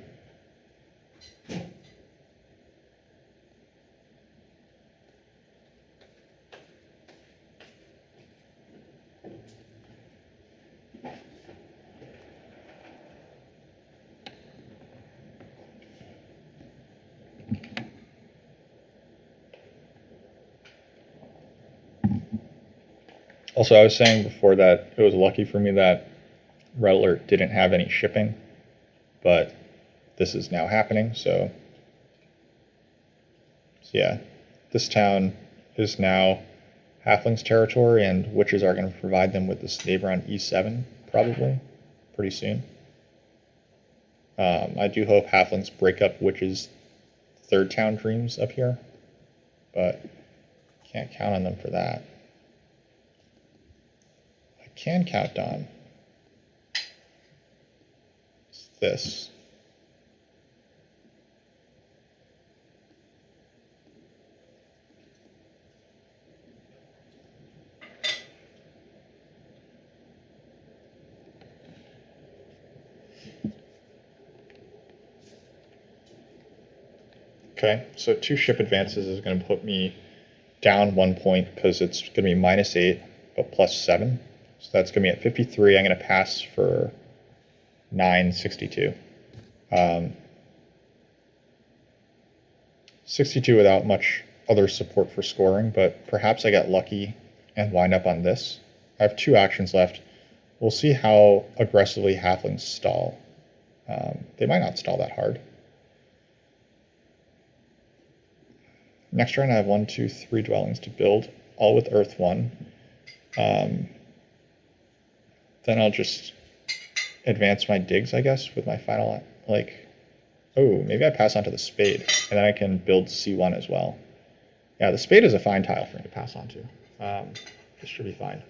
Also, I was saying before that it was lucky for me that Red Alert didn't have any shipping, but this is now happening, so yeah, this town is now Halfling's territory, and witches are going to provide them with this neighbor on E7, probably, pretty soon. I do hope Halflings break up witches' 3rd town dreams up here, but can't count on them for that. I can count on this. Okay, so 2 ship advances is going to put me down 1 point because it's going to be -8, but +7. So that's going to be at 53. I'm going to pass for 962. 62 without much other support for scoring, but perhaps I get lucky and wind up on this. I have 2 actions left. We'll see how aggressively Halflings stall. They might not stall that hard. Next round I have 1, 2, 3 dwellings to build, all with Earth 1. Then I'll just advance my digs, I guess, with my final, like, oh, maybe I pass on to the spade, and then I can build C1 as well. Yeah, the spade is a fine tile for me to pass on to. This should be fine.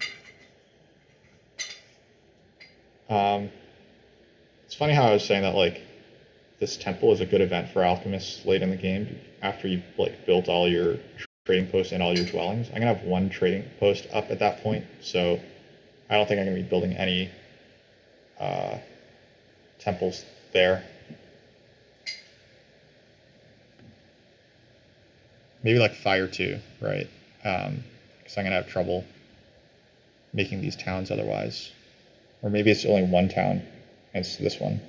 It's funny how I was saying that, like, this temple is a good event for alchemists late in the game after you've like built all your trading posts and all your dwellings. I'm gonna have 1 trading post up at that point, so I don't think I'm gonna be building any temples there. Maybe like fire 2, right? Because I'm gonna have trouble making these towns otherwise. Or maybe it's only 1 town, and it's this one.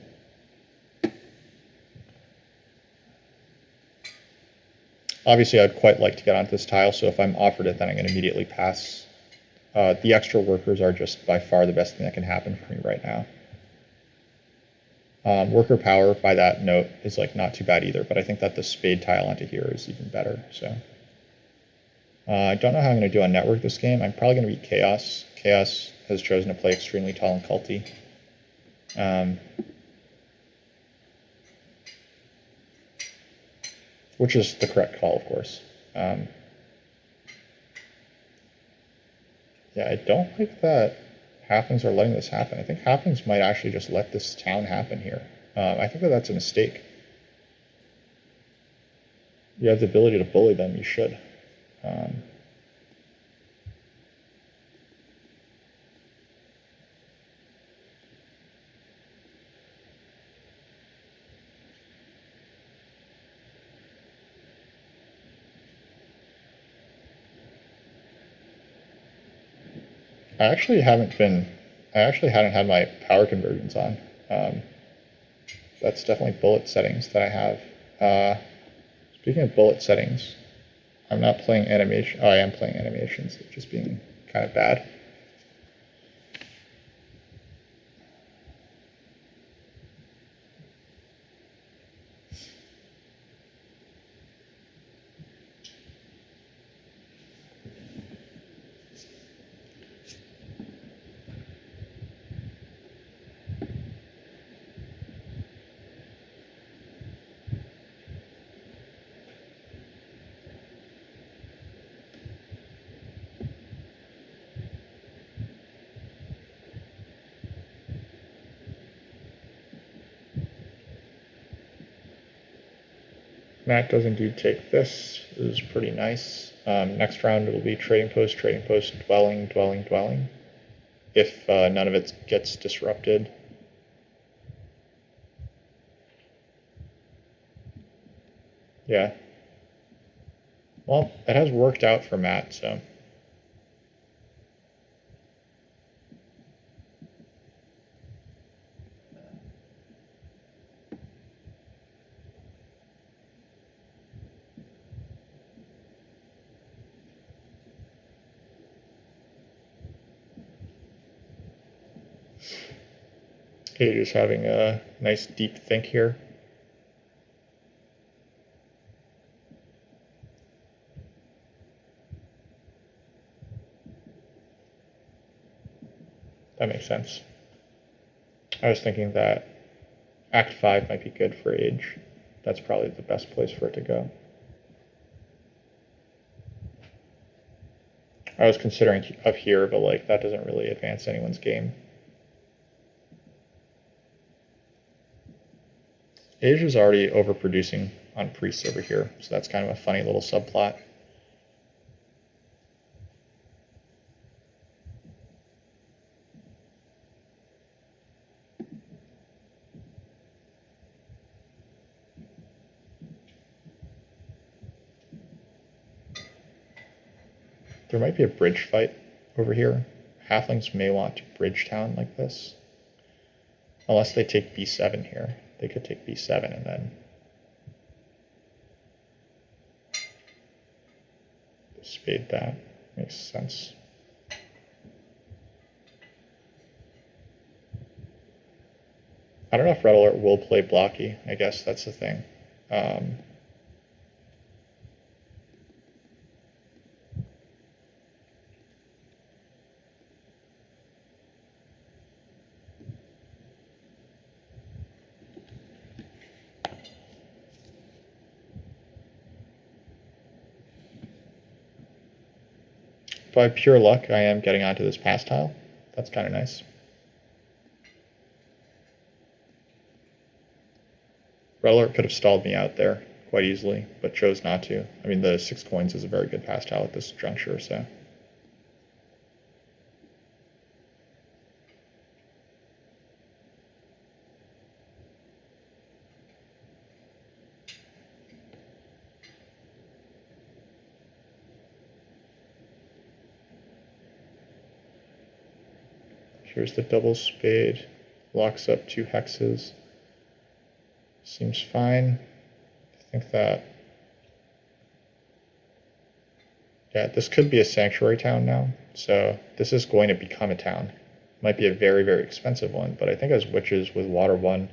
Obviously, I'd quite like to get onto this tile, so if I'm offered it, then I'm going to immediately pass. The extra workers are just by far the best thing that can happen for me right now. Worker power by that note is like not too bad either, but I think that the spade tile onto here is even better. So I don't know how I'm going to do on network this game. I'm probably going to beat Chaos. Chaos has chosen to play extremely tall and culty. Which is the correct call, of course. Yeah, I don't like that halflings are letting this happen. I think halflings might actually just let this town happen here. I think that that's a mistake. You have the ability to bully them, you should. I actually hadn't had my power conversions on. That's definitely bullet settings that I have. Speaking of bullet settings, I'm not playing animation. Oh, I am playing animations, just being kind of bad. Matt does indeed take this. This is pretty nice. Next round it will be trading post, dwelling, dwelling, dwelling. If none of it gets disrupted. Yeah. Well, it has worked out for Matt, so. Age is having a nice deep think here. That makes sense. I was thinking that Act 5 might be good for Age. That's probably the best place for it to go. I was considering up here, but like that doesn't really advance anyone's game. Asia's already overproducing on priests over here, so that's kind of a funny little subplot. There might be a bridge fight over here. Halflings may want to bridge town like this. Unless they take b7 here. They could take b7 and then spade that. Makes sense. I don't know if Red Alert will play blocky. I guess that's the thing. By pure luck, I am getting onto this pass tile. That's kind of nice. Red Alert could have stalled me out there quite easily, but chose not to. I mean, the 6 coins is a very good pass tile at this juncture, so. Here's the double spade, locks up 2 hexes. Seems fine. I think that Yeah, this could be a sanctuary town now. So this is going to become a town. Might be a very, very expensive one, but I think as witches with Water 1,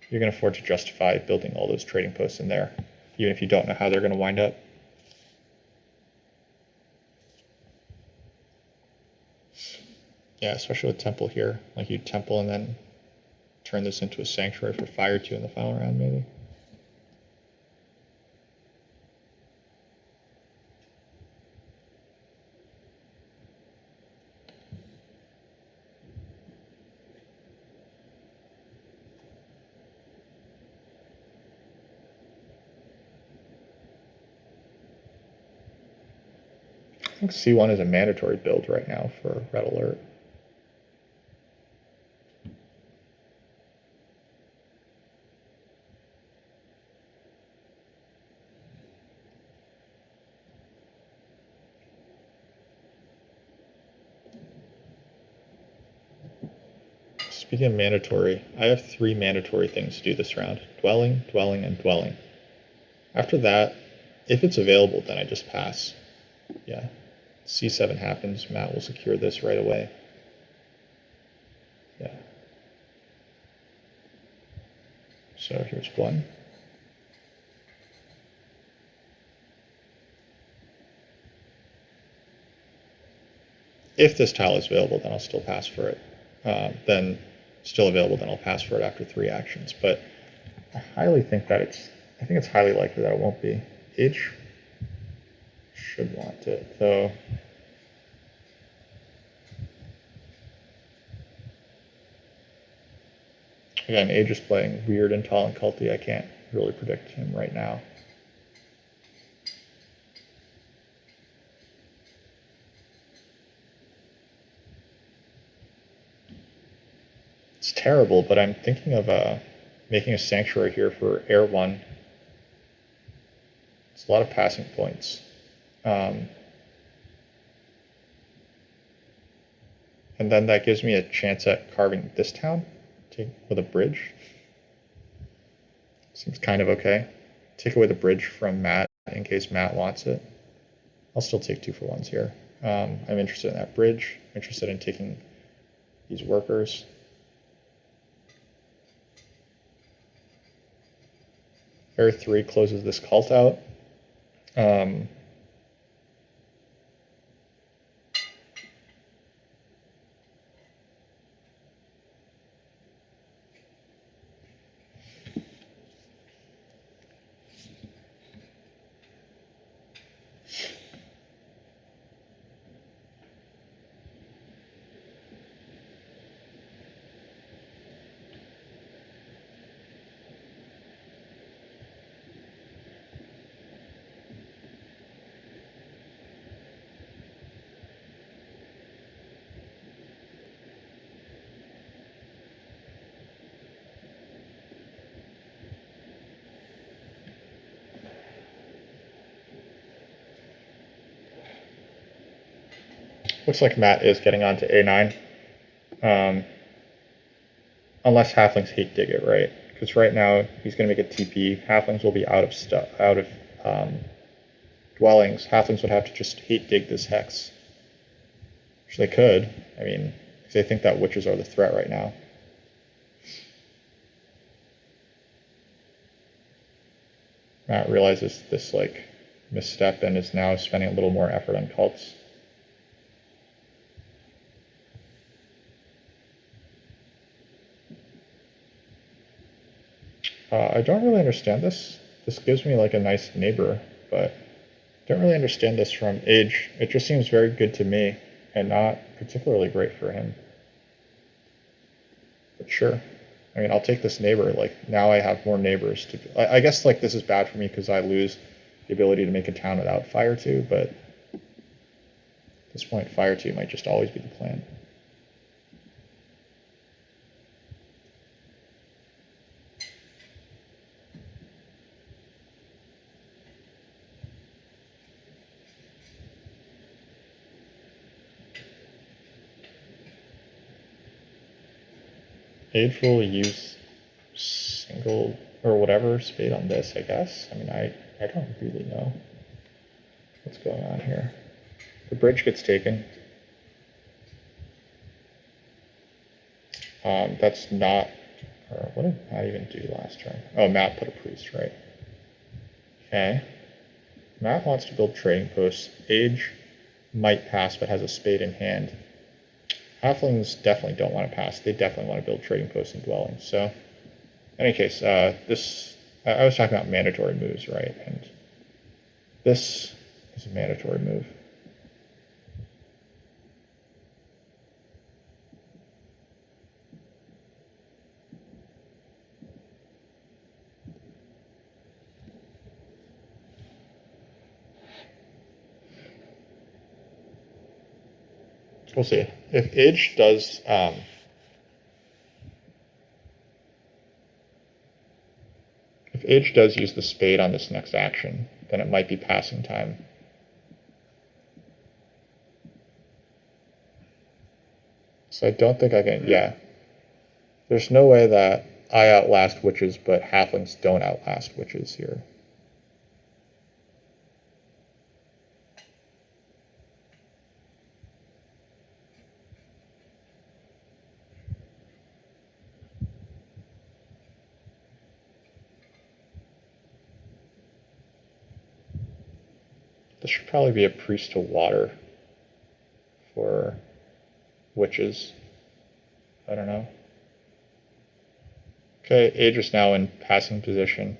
you're going to afford to justify building all those trading posts in there, even if you don't know how they're going to wind up. Yeah, especially with Temple here. Like you Temple and then turn this into a sanctuary for Fire 2 in the final round, maybe. I think C1 is a mandatory build right now for Red Alert. Speaking of mandatory, I have 3 mandatory things to do this round. Dwelling, Dwelling, and Dwelling. After that, if it's available, then I just pass. Yeah. C7 happens, Matt will secure this right away. Yeah. So here's 1. If this tile is available, then I'll still pass for it. Then still available, then I'll pass for it after 3 actions. But I highly think that I think it's highly likely that it won't be. H should want it, though. Again, Age is playing weird and tall and culty. I can't really predict him right now. It's terrible, but I'm thinking of making a sanctuary here for Air 1. It's a lot of passing points. And then that gives me a chance at carving this town with a bridge. Seems kind of okay. Take away the bridge from Matt in case Matt wants it. I'll still take 2-for-1s here. I'm interested in that bridge. I'm interested in taking these workers. Air 3 closes this cult out. Looks like Matt is getting on to A9. Unless Halflings hate dig it, right? Because right now he's going to make a TP. Halflings will be out of dwellings. Halflings would have to just hate dig this hex. Which they could. I mean, if they think that witches are the threat right now. Matt realizes this like misstep and is now spending a little more effort on cults. I don't really understand this. This gives me like a nice neighbor, but I don't really understand this from Age. It just seems very good to me and not particularly great for him. But sure. I mean, I'll take this neighbor. Like, now I have more neighbors to... I guess, like, this is bad for me because I lose the ability to make a town without Fire 2, but at this point, Fire 2 might just always be the plan. Age will use single or whatever spade on this, I guess. I mean, I don't really know. What's going on here? The bridge gets taken. That's not, or what did Matt even do last turn? Oh, Matt put a priest, right? Okay. Matt wants to build trading posts. Age might pass, but has a spade in hand. Halflings definitely don't want to pass. They definitely want to build trading posts and dwellings. So, in any case, I was talking about mandatory moves, right? And this is a mandatory move. We'll see. If Age does if Age does use the spade on this next action, then it might be passing time. So I don't think I can, yeah. There's no way that I outlast witches, but halflings don't outlast witches here. This should probably be a priest to water for witches. I don't know. Okay, Age is now in passing position.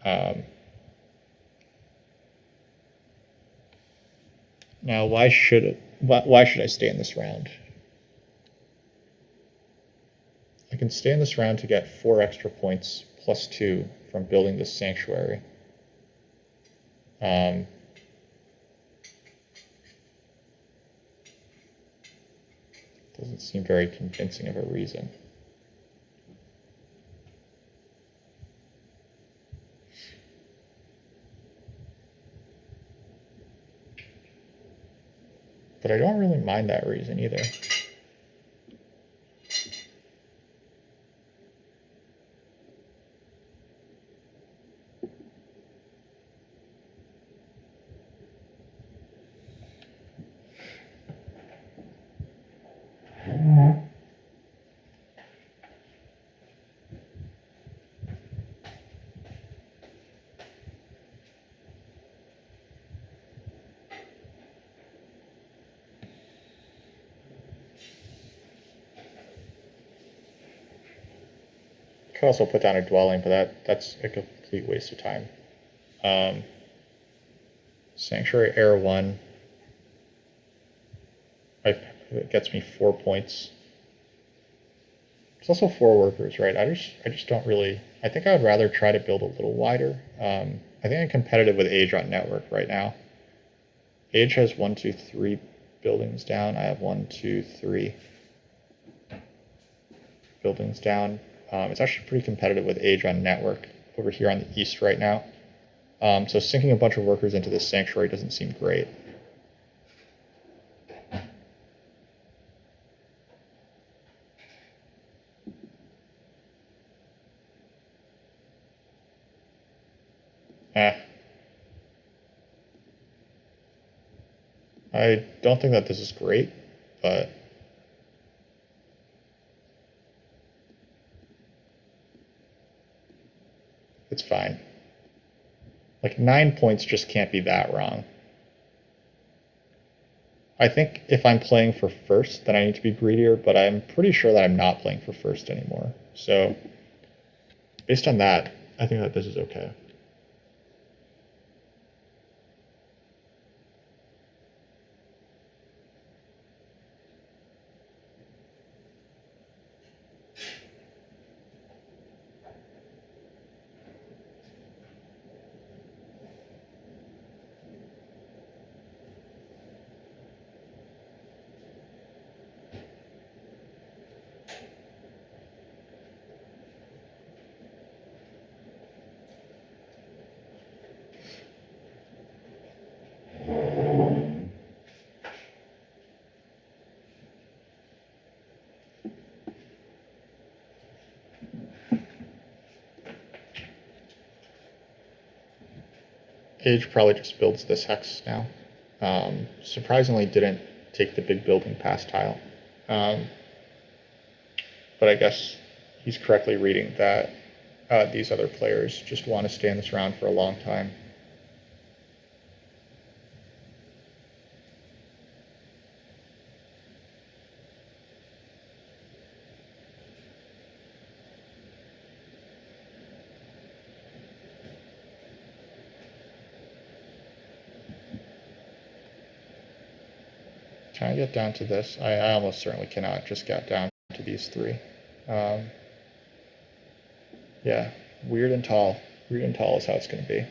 Now, why should I stay in this round? I can stay in this round to get 4 extra points plus 2 from building this sanctuary. Doesn't seem very convincing of a reason. But I don't really mind that reason either. Could also put down a dwelling, but that's a complete waste of time. Sanctuary Air 1. It gets me 4 points. It's also 4 workers, right? I just don't really. I think I would rather try to build a little wider. I think I'm competitive with Age on network right now. Age has 1, 2, 3 buildings down. I have 1, 2, 3 buildings down. It's actually pretty competitive with Age on network over here on the east right now. So sinking a bunch of workers into this sanctuary doesn't seem great. I don't think that this is great, but it's fine. Like 9 points just can't be that wrong. I think if I'm playing for first, then I need to be greedier, but I'm pretty sure that I'm not playing for first anymore. So based on that, I think that this is okay. Age probably just builds this hex now. Surprisingly didn't take the big building past tile. But I guess he's correctly reading that these other players just want to stay in this round for a long time. Can I get down to this? I almost certainly cannot just get down to these three. Yeah, weird and tall. Weird and tall is how it's going to be.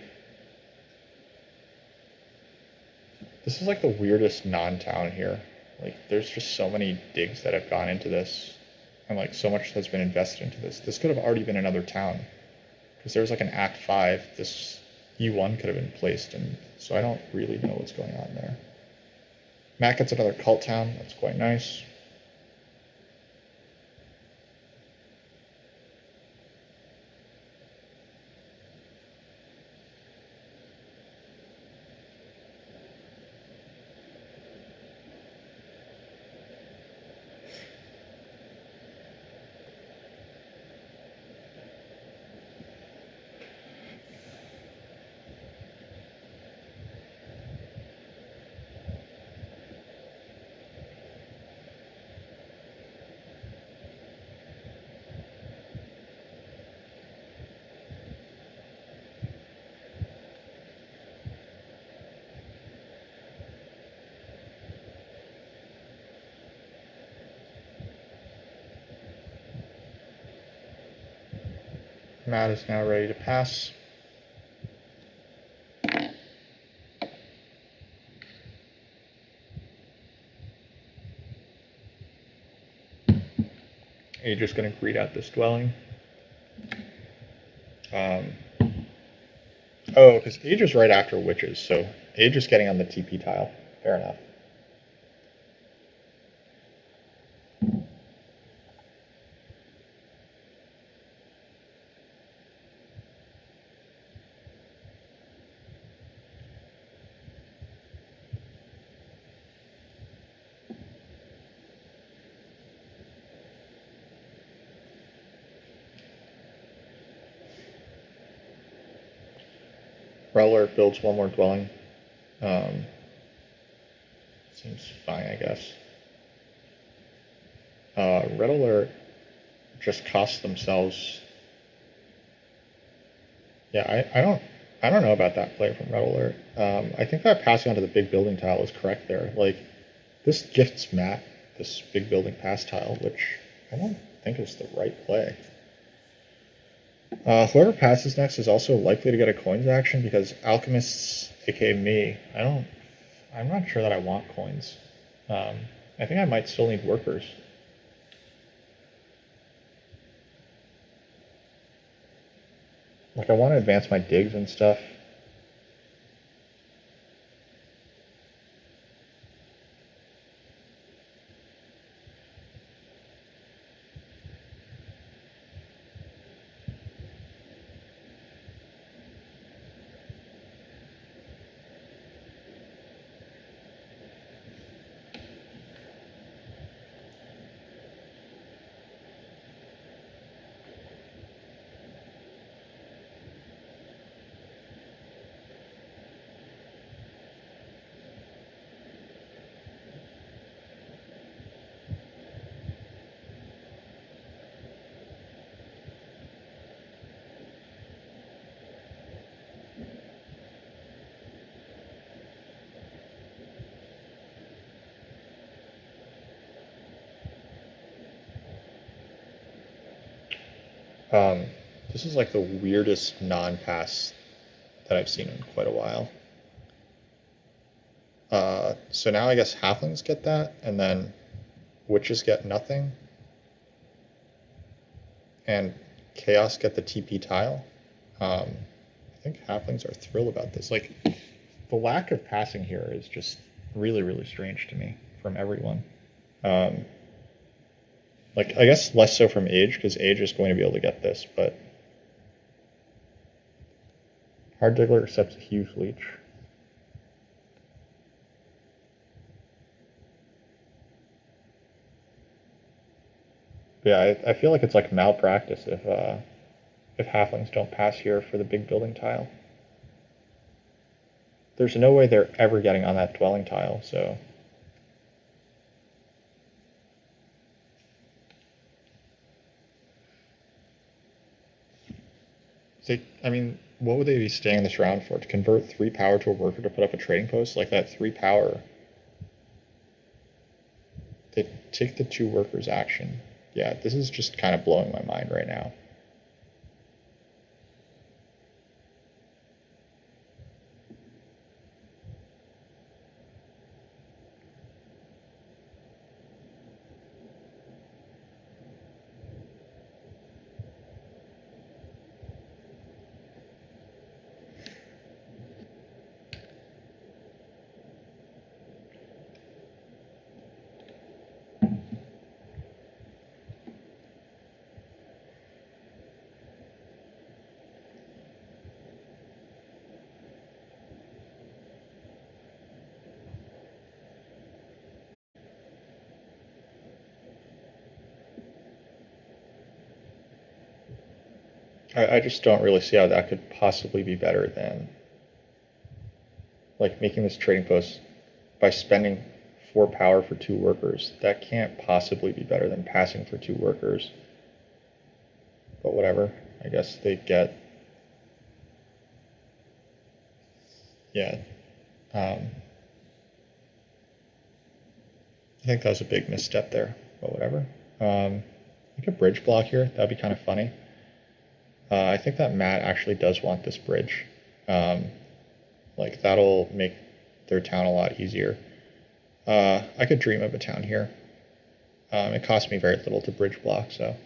This is like the weirdest non-town here. Like, there's just so many digs that have gone into this, and like so much has been invested into this. This could have already been another town, because there was like an Act 5. This E1 could have been placed, and so I don't really know what's going on there. Matt gets another cult town. That's quite nice. Matt is now ready to pass. You're just going to greet out this dwelling. Oh, because Age is right after Witches, so Age is getting on the TP tile. Fair enough. Reller builds one more dwelling. Seems fine, I guess. Red Alert just costs themselves. Yeah, I don't know about that play from Red Alert. I think that passing onto the big building tile is correct there. Like, this gifts Matt this big building pass tile, which I don't think is the right play. Whoever passes next is also likely to get a coins action because Alchemists, aka me, I'm not sure that I want coins. I think I might still need workers. Like, I want to advance my digs and stuff. This is like the weirdest non-pass that I've seen in quite a while. So now I guess Halflings get that, and then Witches get nothing, and Chaos get the TP tile. I think Halflings are thrilled about this. Like, the lack of passing here is just really, really strange to me from everyone. Like, I guess less so from Age, because Age is going to be able to get this, but Hard Diggler accepts a huge leech. Yeah, I feel like it's like malpractice if halflings don't pass here for the big building tile. There's no way they're ever getting on that dwelling tile, so. I mean, what would they be staying this round for? To convert 3 power to a worker to put up a trading post? Like that 3 power. They take the 2 workers action. Yeah, this is just kind of blowing my mind right now. I just don't really see how that could possibly be better than like making this trading post by spending 4 power for 2 workers. That can't possibly be better than passing for 2 workers. But whatever. I guess they get. Yeah. I think that was a big misstep there. But whatever. Like a bridge block here. That'd be kind of funny. I think that Matt actually does want this bridge. Like that'll make their town a lot easier. I could dream of a town here. It cost me very little to bridge block, so.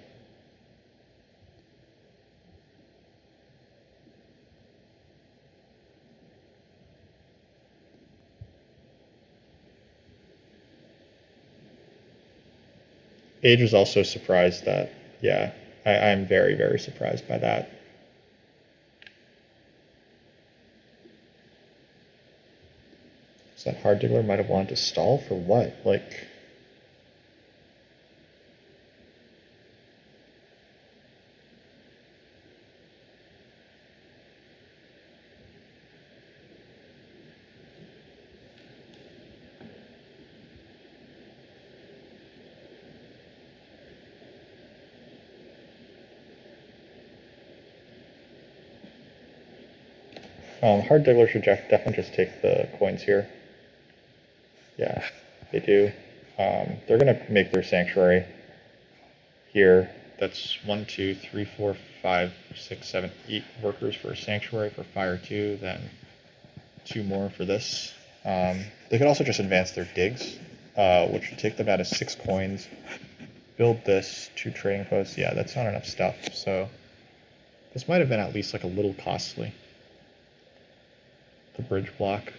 Age is also surprised that, yeah, I'm very, very surprised by that. So that Hard Diggler might have wanted to stall for what? Like. Hard Diggler should definitely just take the coins here. Yeah, they do. They're going to make their sanctuary here. That's 1, 2, 3, 4, 5, 6, 7, 8 workers for a sanctuary for fire 2, then 2 more for this. They could also just advance their digs, which would take them out of 6 coins. Build this, 2 trading posts. Yeah, that's not enough stuff. So this might have been at least like a little costly. The bridge block.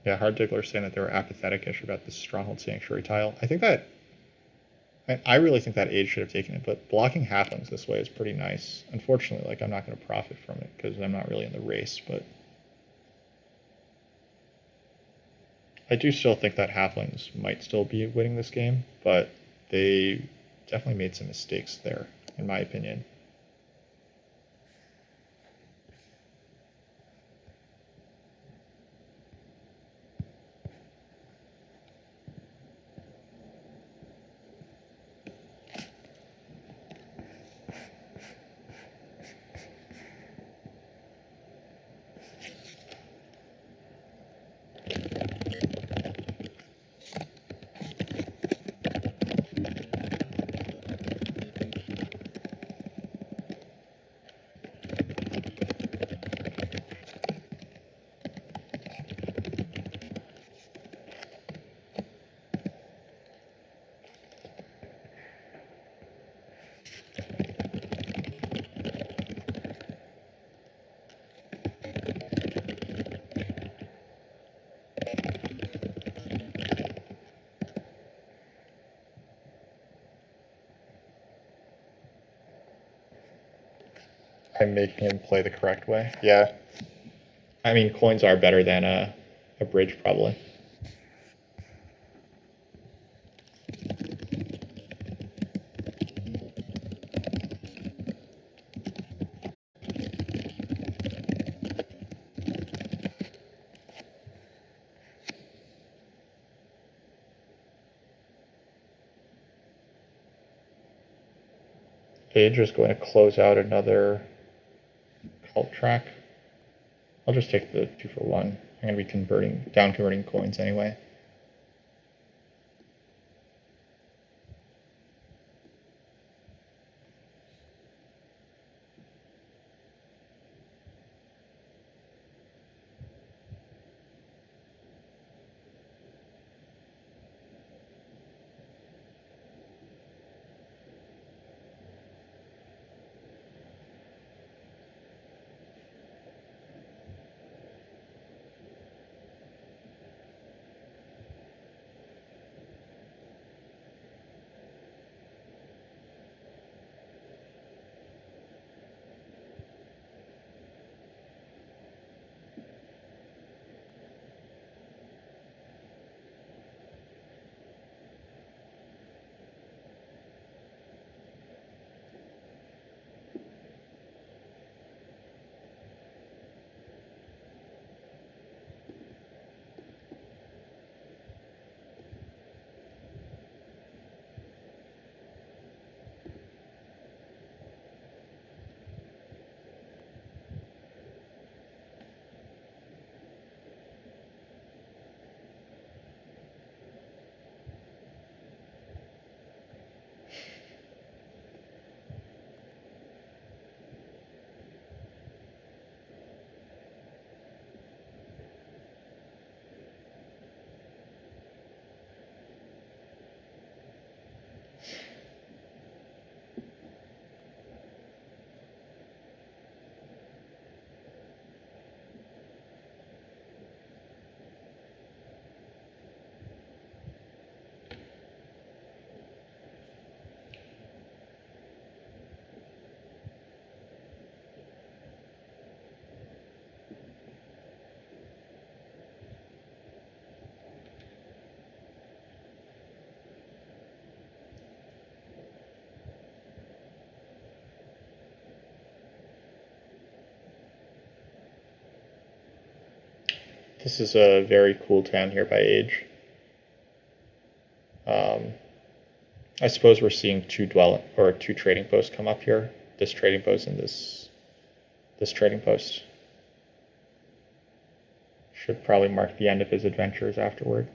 Yeah, Hard Diggler saying that they were apathetic-ish about the Stronghold Sanctuary tile. I think that. I really think that Age should have taken it, but blocking halflings this way is pretty nice. Unfortunately, like I'm not going to profit from it because I'm not really in the race, but I do still think that halflings might still be winning this game, but they definitely made some mistakes there, in my opinion. I'm making him play the correct way. Yeah. I mean, coins are better than a bridge, probably. Age is going to close out another cult track. I'll just take the 2 for 1. I'm going to be converting coins anyway. This is a very cool town here by Age. I suppose we're seeing two trading posts come up here. This trading post and this trading post. Should probably mark the end of his adventures afterward.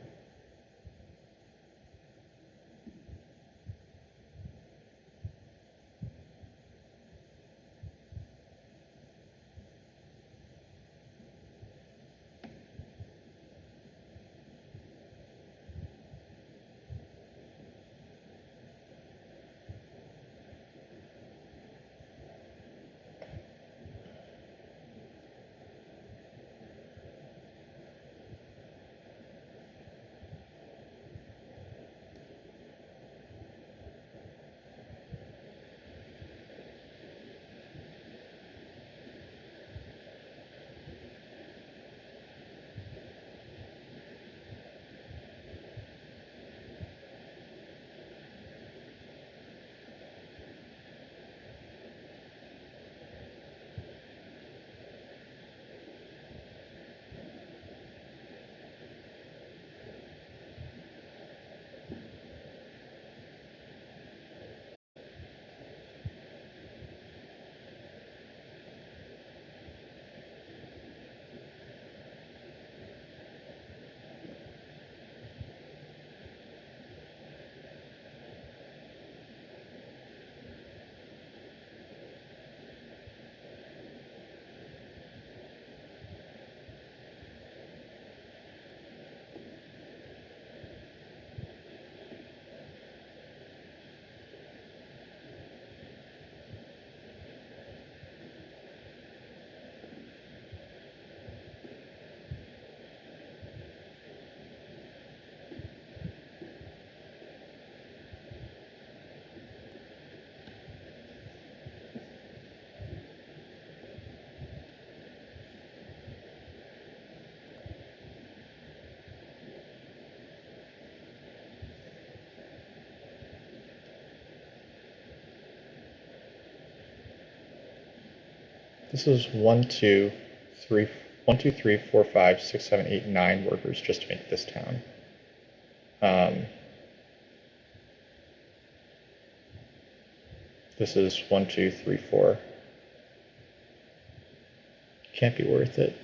This is 1, 2, 3, 4, 5, 6, 7, 8, 9 workers just to make this town. This is 1, 2, 3, 4. Can't be worth it.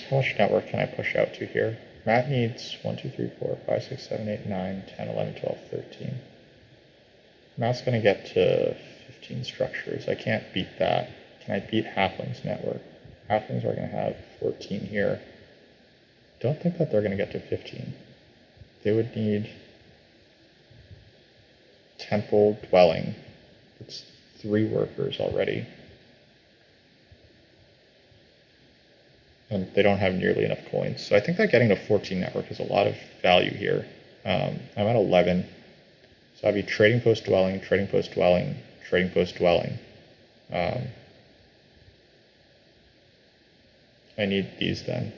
How much network can I push out to here? Matt needs 1, 2, 3, 4, 5, 6, 7, 8, 9, 10, 11, 12, 13. Matt's going to get to 15 structures. I can't beat that. Can I beat Halfling's network? Halflings are going to have 14 here. Don't think that they're going to get to 15. They would need temple dwelling. It's 3 workers already. And they don't have nearly enough coins. So I think that getting to 14 network is a lot of value here. I'm at 11. So I'd be trading post dwelling, trading post dwelling, trading post dwelling. I need these then.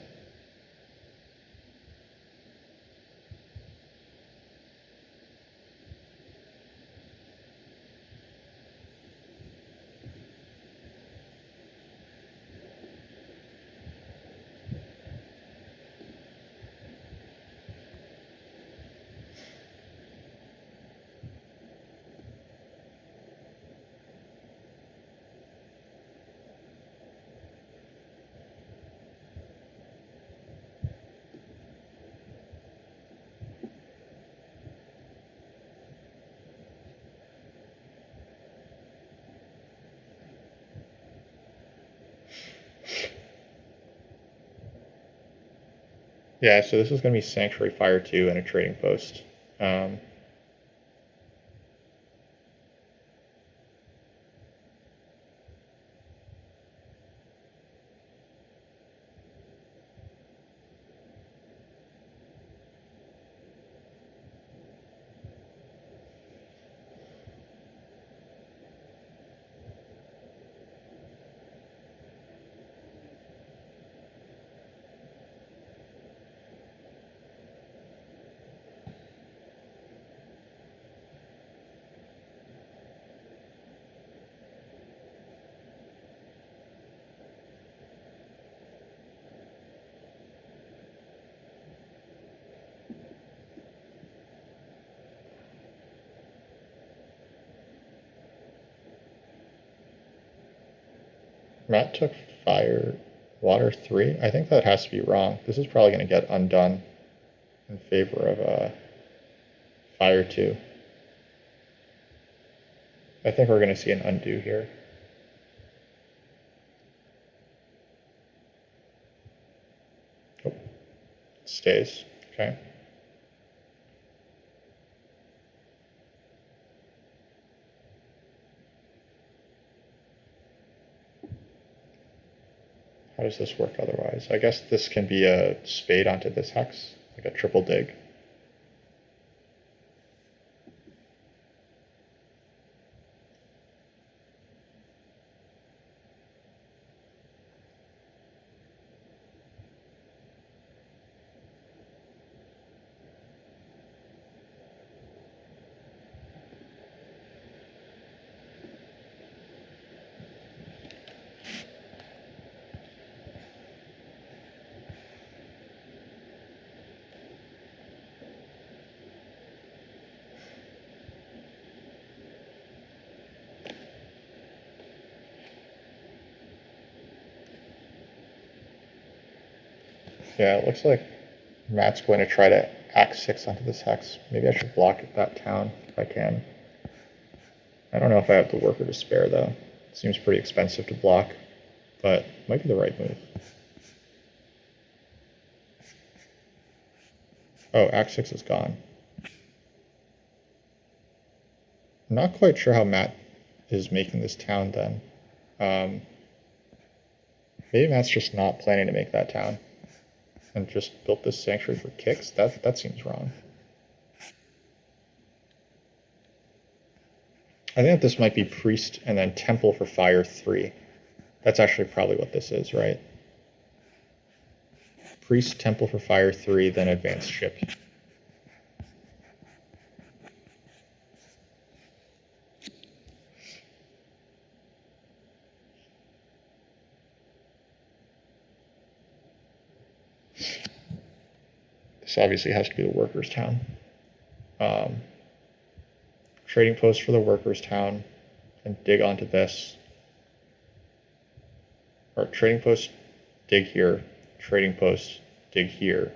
Yeah, so this is going to be Sanctuary Fire 2 and a trading post. Matt took fire, water 3. I think that has to be wrong. This is probably going to get undone in favor of fire 2. I think we're going to see an undo here. Oh, it stays. Okay. How does this work otherwise? I guess this can be a spade onto this hex, like a triple dig. Yeah, it looks like Matt's going to try to axe 6 onto this hex. Maybe I should block that town if I can. I don't know if I have the worker to spare though. It seems pretty expensive to block, but it might be the right move. Oh, axe 6 is gone. I'm not quite sure how Matt is making this town then. Maybe Matt's just not planning to make that town and just built this sanctuary for kicks. That seems wrong. I think this might be priest and then temple for fire 3. That's actually probably what this is, right? Priest, temple for fire 3, then advanced ship. This obviously has to be the workers' town. Trading post for the workers' town, and dig onto this. Or trading post, dig here. Trading post, dig here.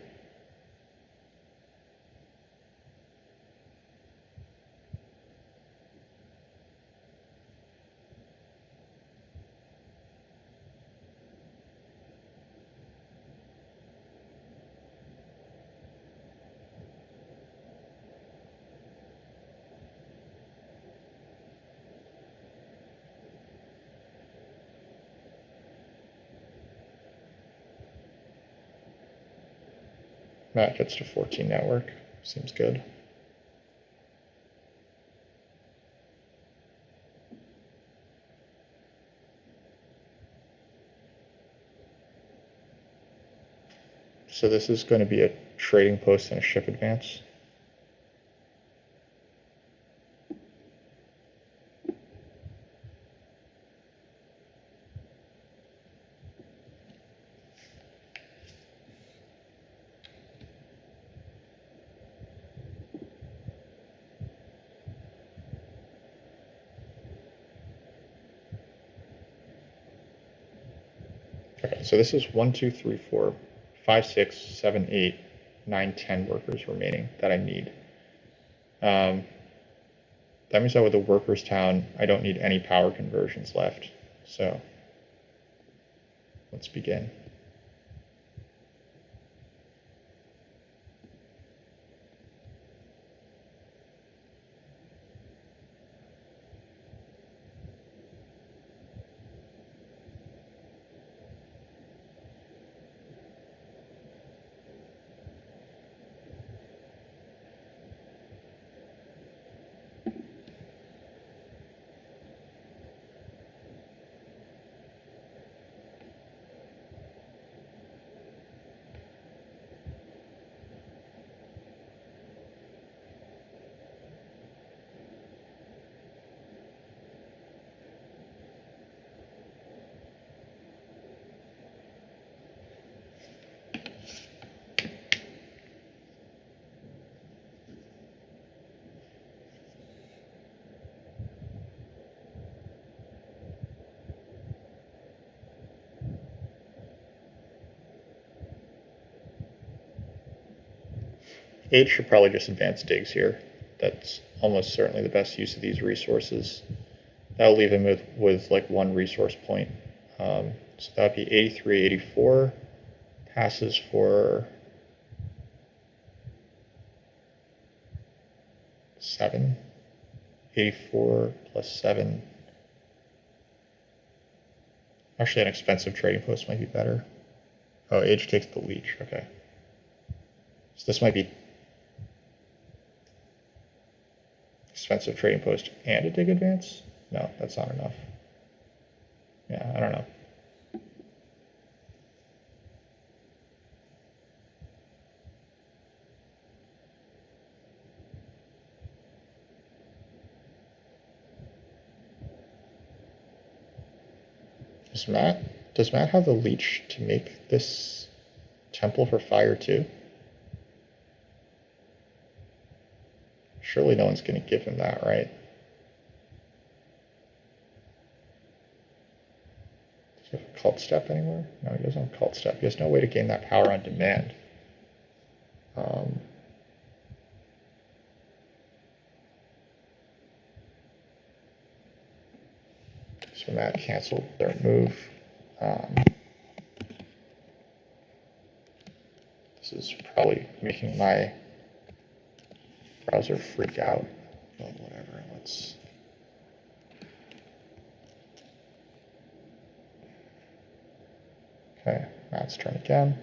That gets to 14 network. Seems good. So this is going to be a trading post and a ship advance. Okay, so this is 1, 2, 3, 4, 5, 6, 7, 8, 9, 10 workers remaining that I need. That means that with the workers' town, I don't need any power conversions left. So let's begin. H should probably just advance digs here. That's almost certainly the best use of these resources. That'll leave him with like 1 resource point. So that would be 83, 84. Passes for 7. 84 plus 7. Actually, an expensive trading post might be better. Oh, Age takes the leech. Okay. So this might be expensive trading post and a dig advance? No, that's not enough. Yeah, I don't know. Does Matt have the leech to make this temple for fire too? Surely no one's going to give him that, right? Does he have a cult step anywhere? No, he doesn't have a cult step. He has no way to gain that power on demand. So Matt canceled their move. This is probably making my browser freak out. But whatever, let's... Okay, Matt's turn again.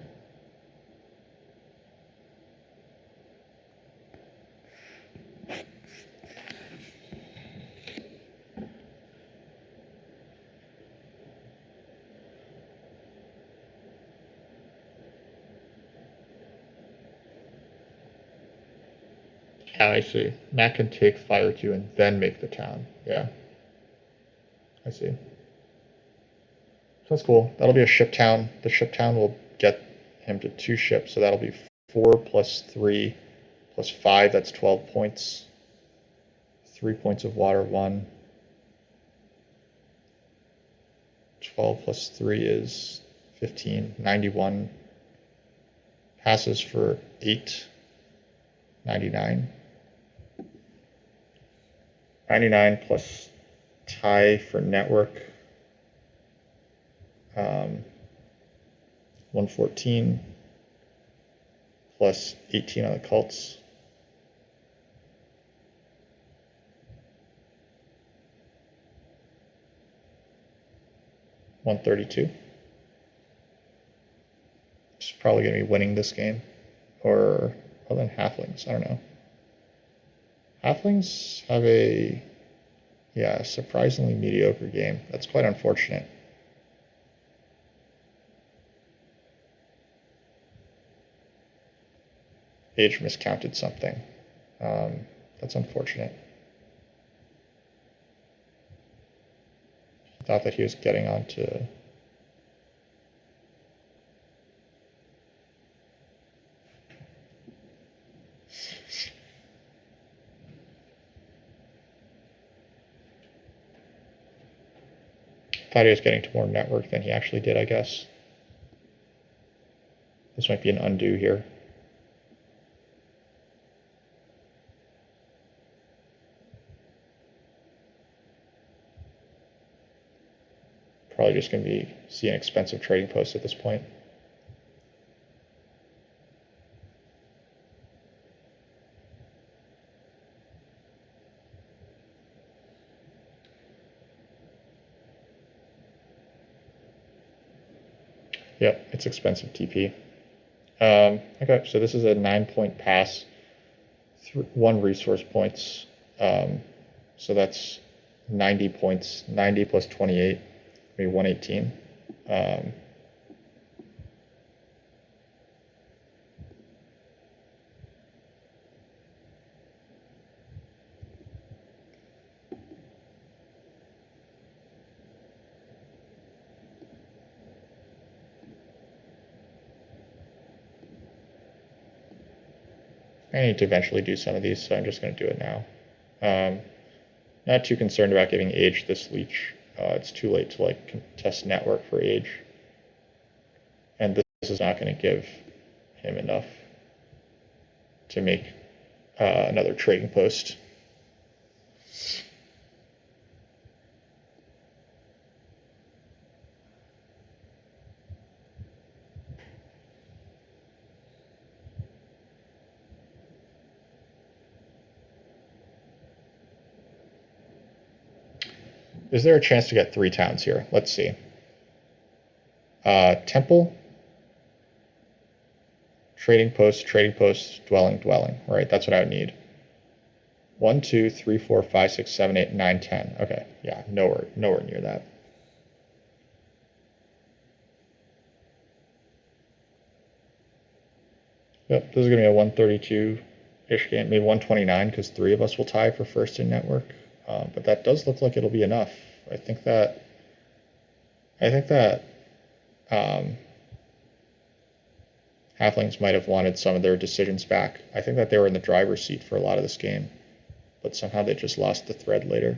Yeah, I see. Matt can take Fire 2 and then make the town. Yeah. I see. That's cool. That'll be a ship town. The ship town will get him to 2 ships, so that'll be 4 plus 3 plus 5, that's 12 points. 3 points of water, 1. 12 plus 3 is 15, 91. Passes for 8, 99. 99 plus tie for network, 114 plus 18 on the cults. 132. It's probably going to be winning this game. Or, well, then halflings, I don't know. Halflings have a, yeah, surprisingly mediocre game. That's quite unfortunate. Age miscounted something. That's unfortunate. Thought that he was getting onto... Thought he was getting to more network than he actually did, I guess. This might be an undo here. Probably just going to be seeing expensive trading posts at this point. Yep, it's expensive TP. Okay, so this is a 9-point pass, 1 resource points. So that's 90 points. 90 plus 28, maybe 118. I need to eventually do some of these, so I'm just going to do it now. Not too concerned about giving age this leech. It's too late to like contest network for age. And this is not going to give him enough to make another trading post. Is there a chance to get 3 towns here? Let's see. Temple, trading post, dwelling, right? That's what I would need. 1, 2, 3, 4, 5, 6, 7, 8, 9, 10. Okay, yeah, nowhere near that. Yep, this is going to be a 132-ish game, maybe 129, because 3 of us will tie for first in network. But that does look like it'll be enough. I think that Halflings might have wanted some of their decisions back. I think that they were in the driver's seat for a lot of this game, but somehow they just lost the thread later.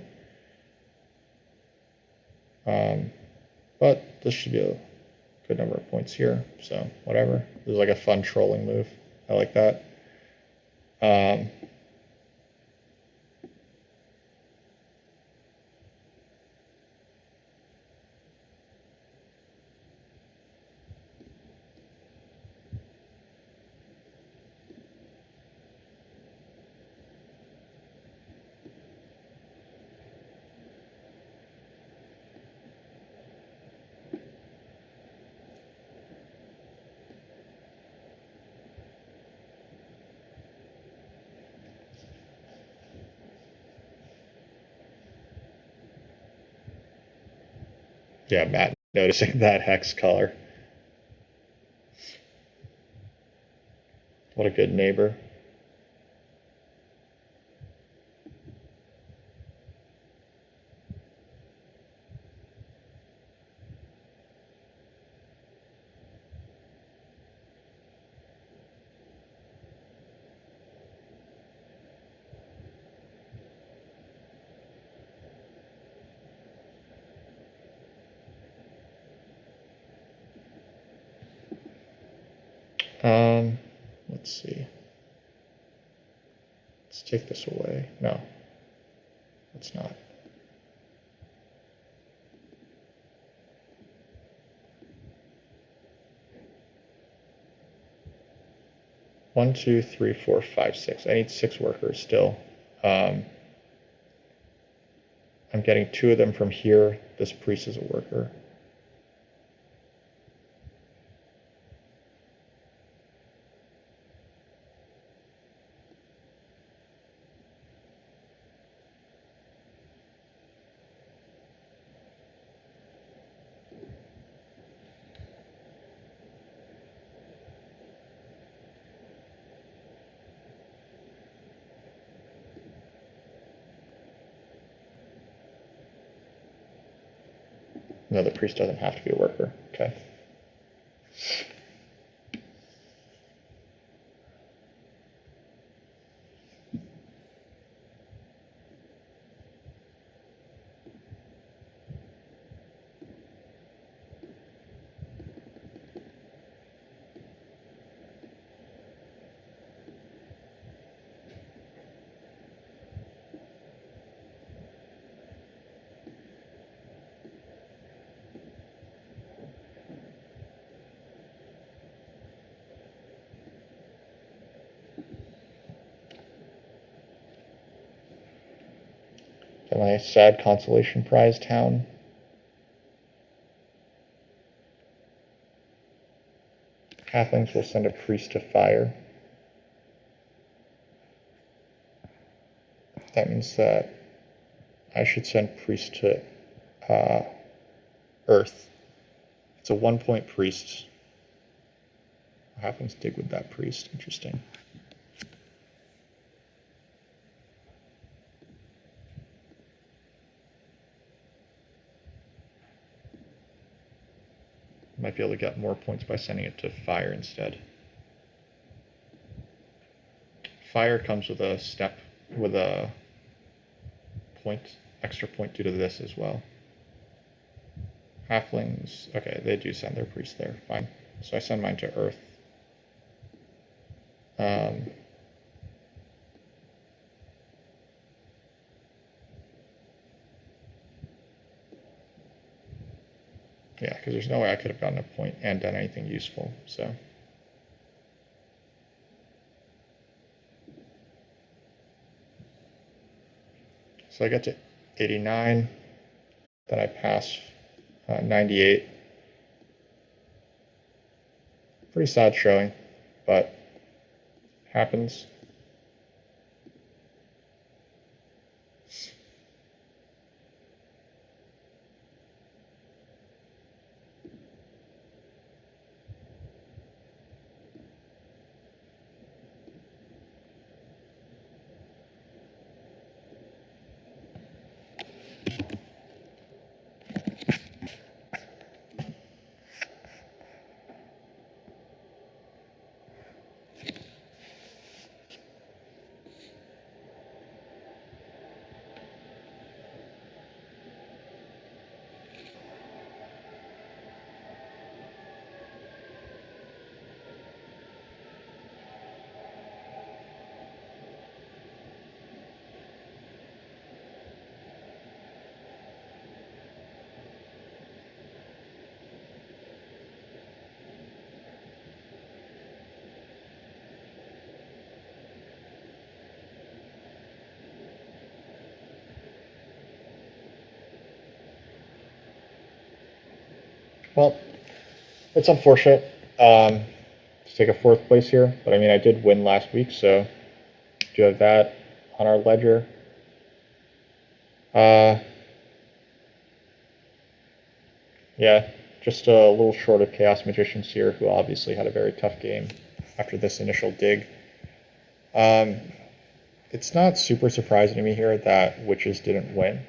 But this should be a good number of points here, so whatever. This is like a fun trolling move. I like that. Yeah, Matt noticing that hex color. What a good neighbor. Let's see. Let's take this away. No, let's not. One, two, three, four, five, six. I need 6 workers still. I'm getting 2 of them from here. This priest is a worker. No, the priest doesn't have to be a worker. Okay. My sad consolation prize town. Halflings will send a priest to fire. That means that I should send priest to earth. It's a 1-point priest. Halflings dig with that priest. Interesting. Might be able to get more points by sending it to fire instead. Fire comes with a step, with a point, extra point due to this as well. Halflings, okay, they do send their priest there, fine. So I send mine to earth. Yeah, because there's no way I could have gotten a point and done anything useful, so. So I get to 89, then I pass 98. Pretty sad showing, but happens. Well, it's unfortunate to take a 4th place here, but I mean, I did win last week, so do have that on our ledger. Yeah, just a little short of Chaos Magicians here, who obviously had a very tough game after this initial dig. It's not super surprising to me here that Witches didn't win.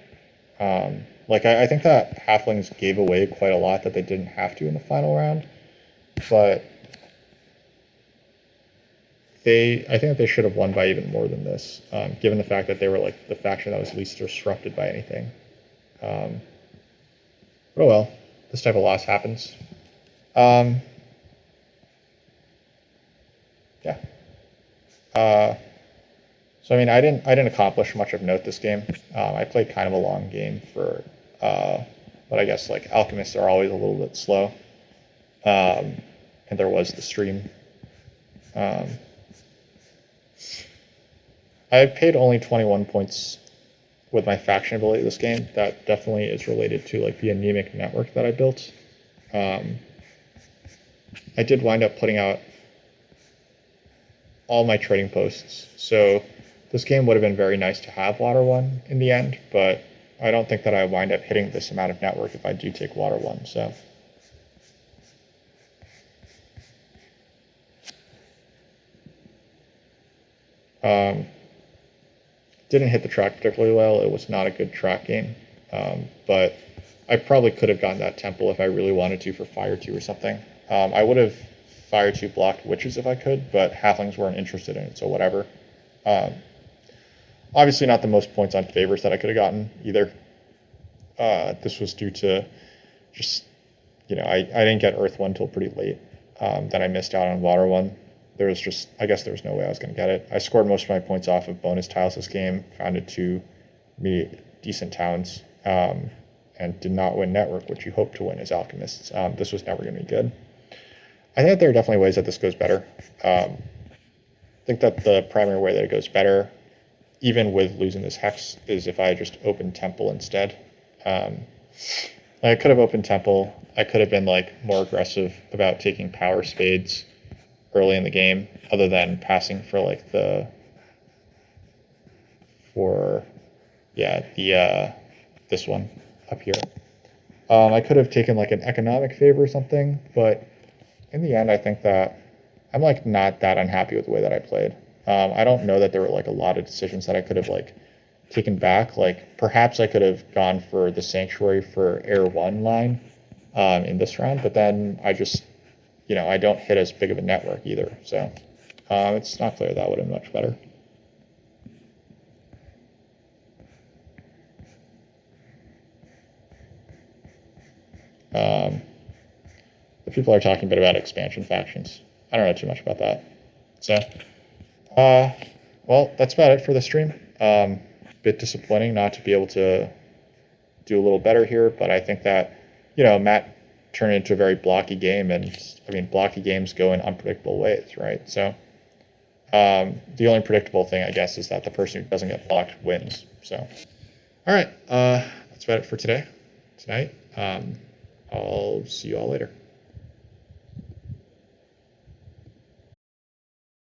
Like, I think that Halflings gave away quite a lot that they didn't have to in the final round, but I think that they should have won by even more than this, given the fact that they were like the faction that was least disrupted by anything. But oh well, this type of loss happens. Yeah. So I mean, I didn't accomplish much of note this game. I played kind of a long game for, but I guess like alchemists are always a little bit slow. And there was the stream. Um, I paid only 21 points with my faction ability this game. That definitely is related to like the anemic network that I built. I did wind up putting out all my trading posts. So this game would have been very nice to have Water 1 in the end, but I don't think that I wind up hitting this amount of network if I do take Water 1. So didn't hit the track particularly well. It was not a good track game, but I probably could have gotten that temple if I really wanted to for Fire 2 or something. I would have Fire 2 blocked witches if I could, but halflings weren't interested in it, so whatever. Obviously not the most points on favors that I could have gotten either. This was due to just, I didn't get Earth 1 till pretty late. Then I missed out on Water 1. I guess there was no way I was going to get it. I scored most of my points off of bonus tiles this game, founded 2 decent towns, and did not win Network, which you hope to win as Alchemists. This was never going to be good. I think there are definitely ways that this goes better. I think that the primary way that it goes better, even with losing this Hex, is if I just opened Temple instead. I could have opened Temple. I could have been like more aggressive about taking Power Spades early in the game, other than passing for like this one up here. I could have taken like an economic favor or something, but in the end, I think that I'm like not that unhappy with the way that I played. I don't know that there were like a lot of decisions that I could have like taken back. Like perhaps I could have gone for the Sanctuary for Air 1 line in this round, but then I just, I don't hit as big of a network either. So it's not clear that would have been much better. The people are talking a bit about expansion factions. I don't know too much about that. So, well, that's about it for the stream. Bit disappointing not to be able to do a little better here, but I think that, Matt turned into a very blocky game, and I mean, blocky games go in unpredictable ways, right? So, the only predictable thing, I guess, is that the person who doesn't get blocked wins. So, all right, that's about it for tonight. I'll see you all later.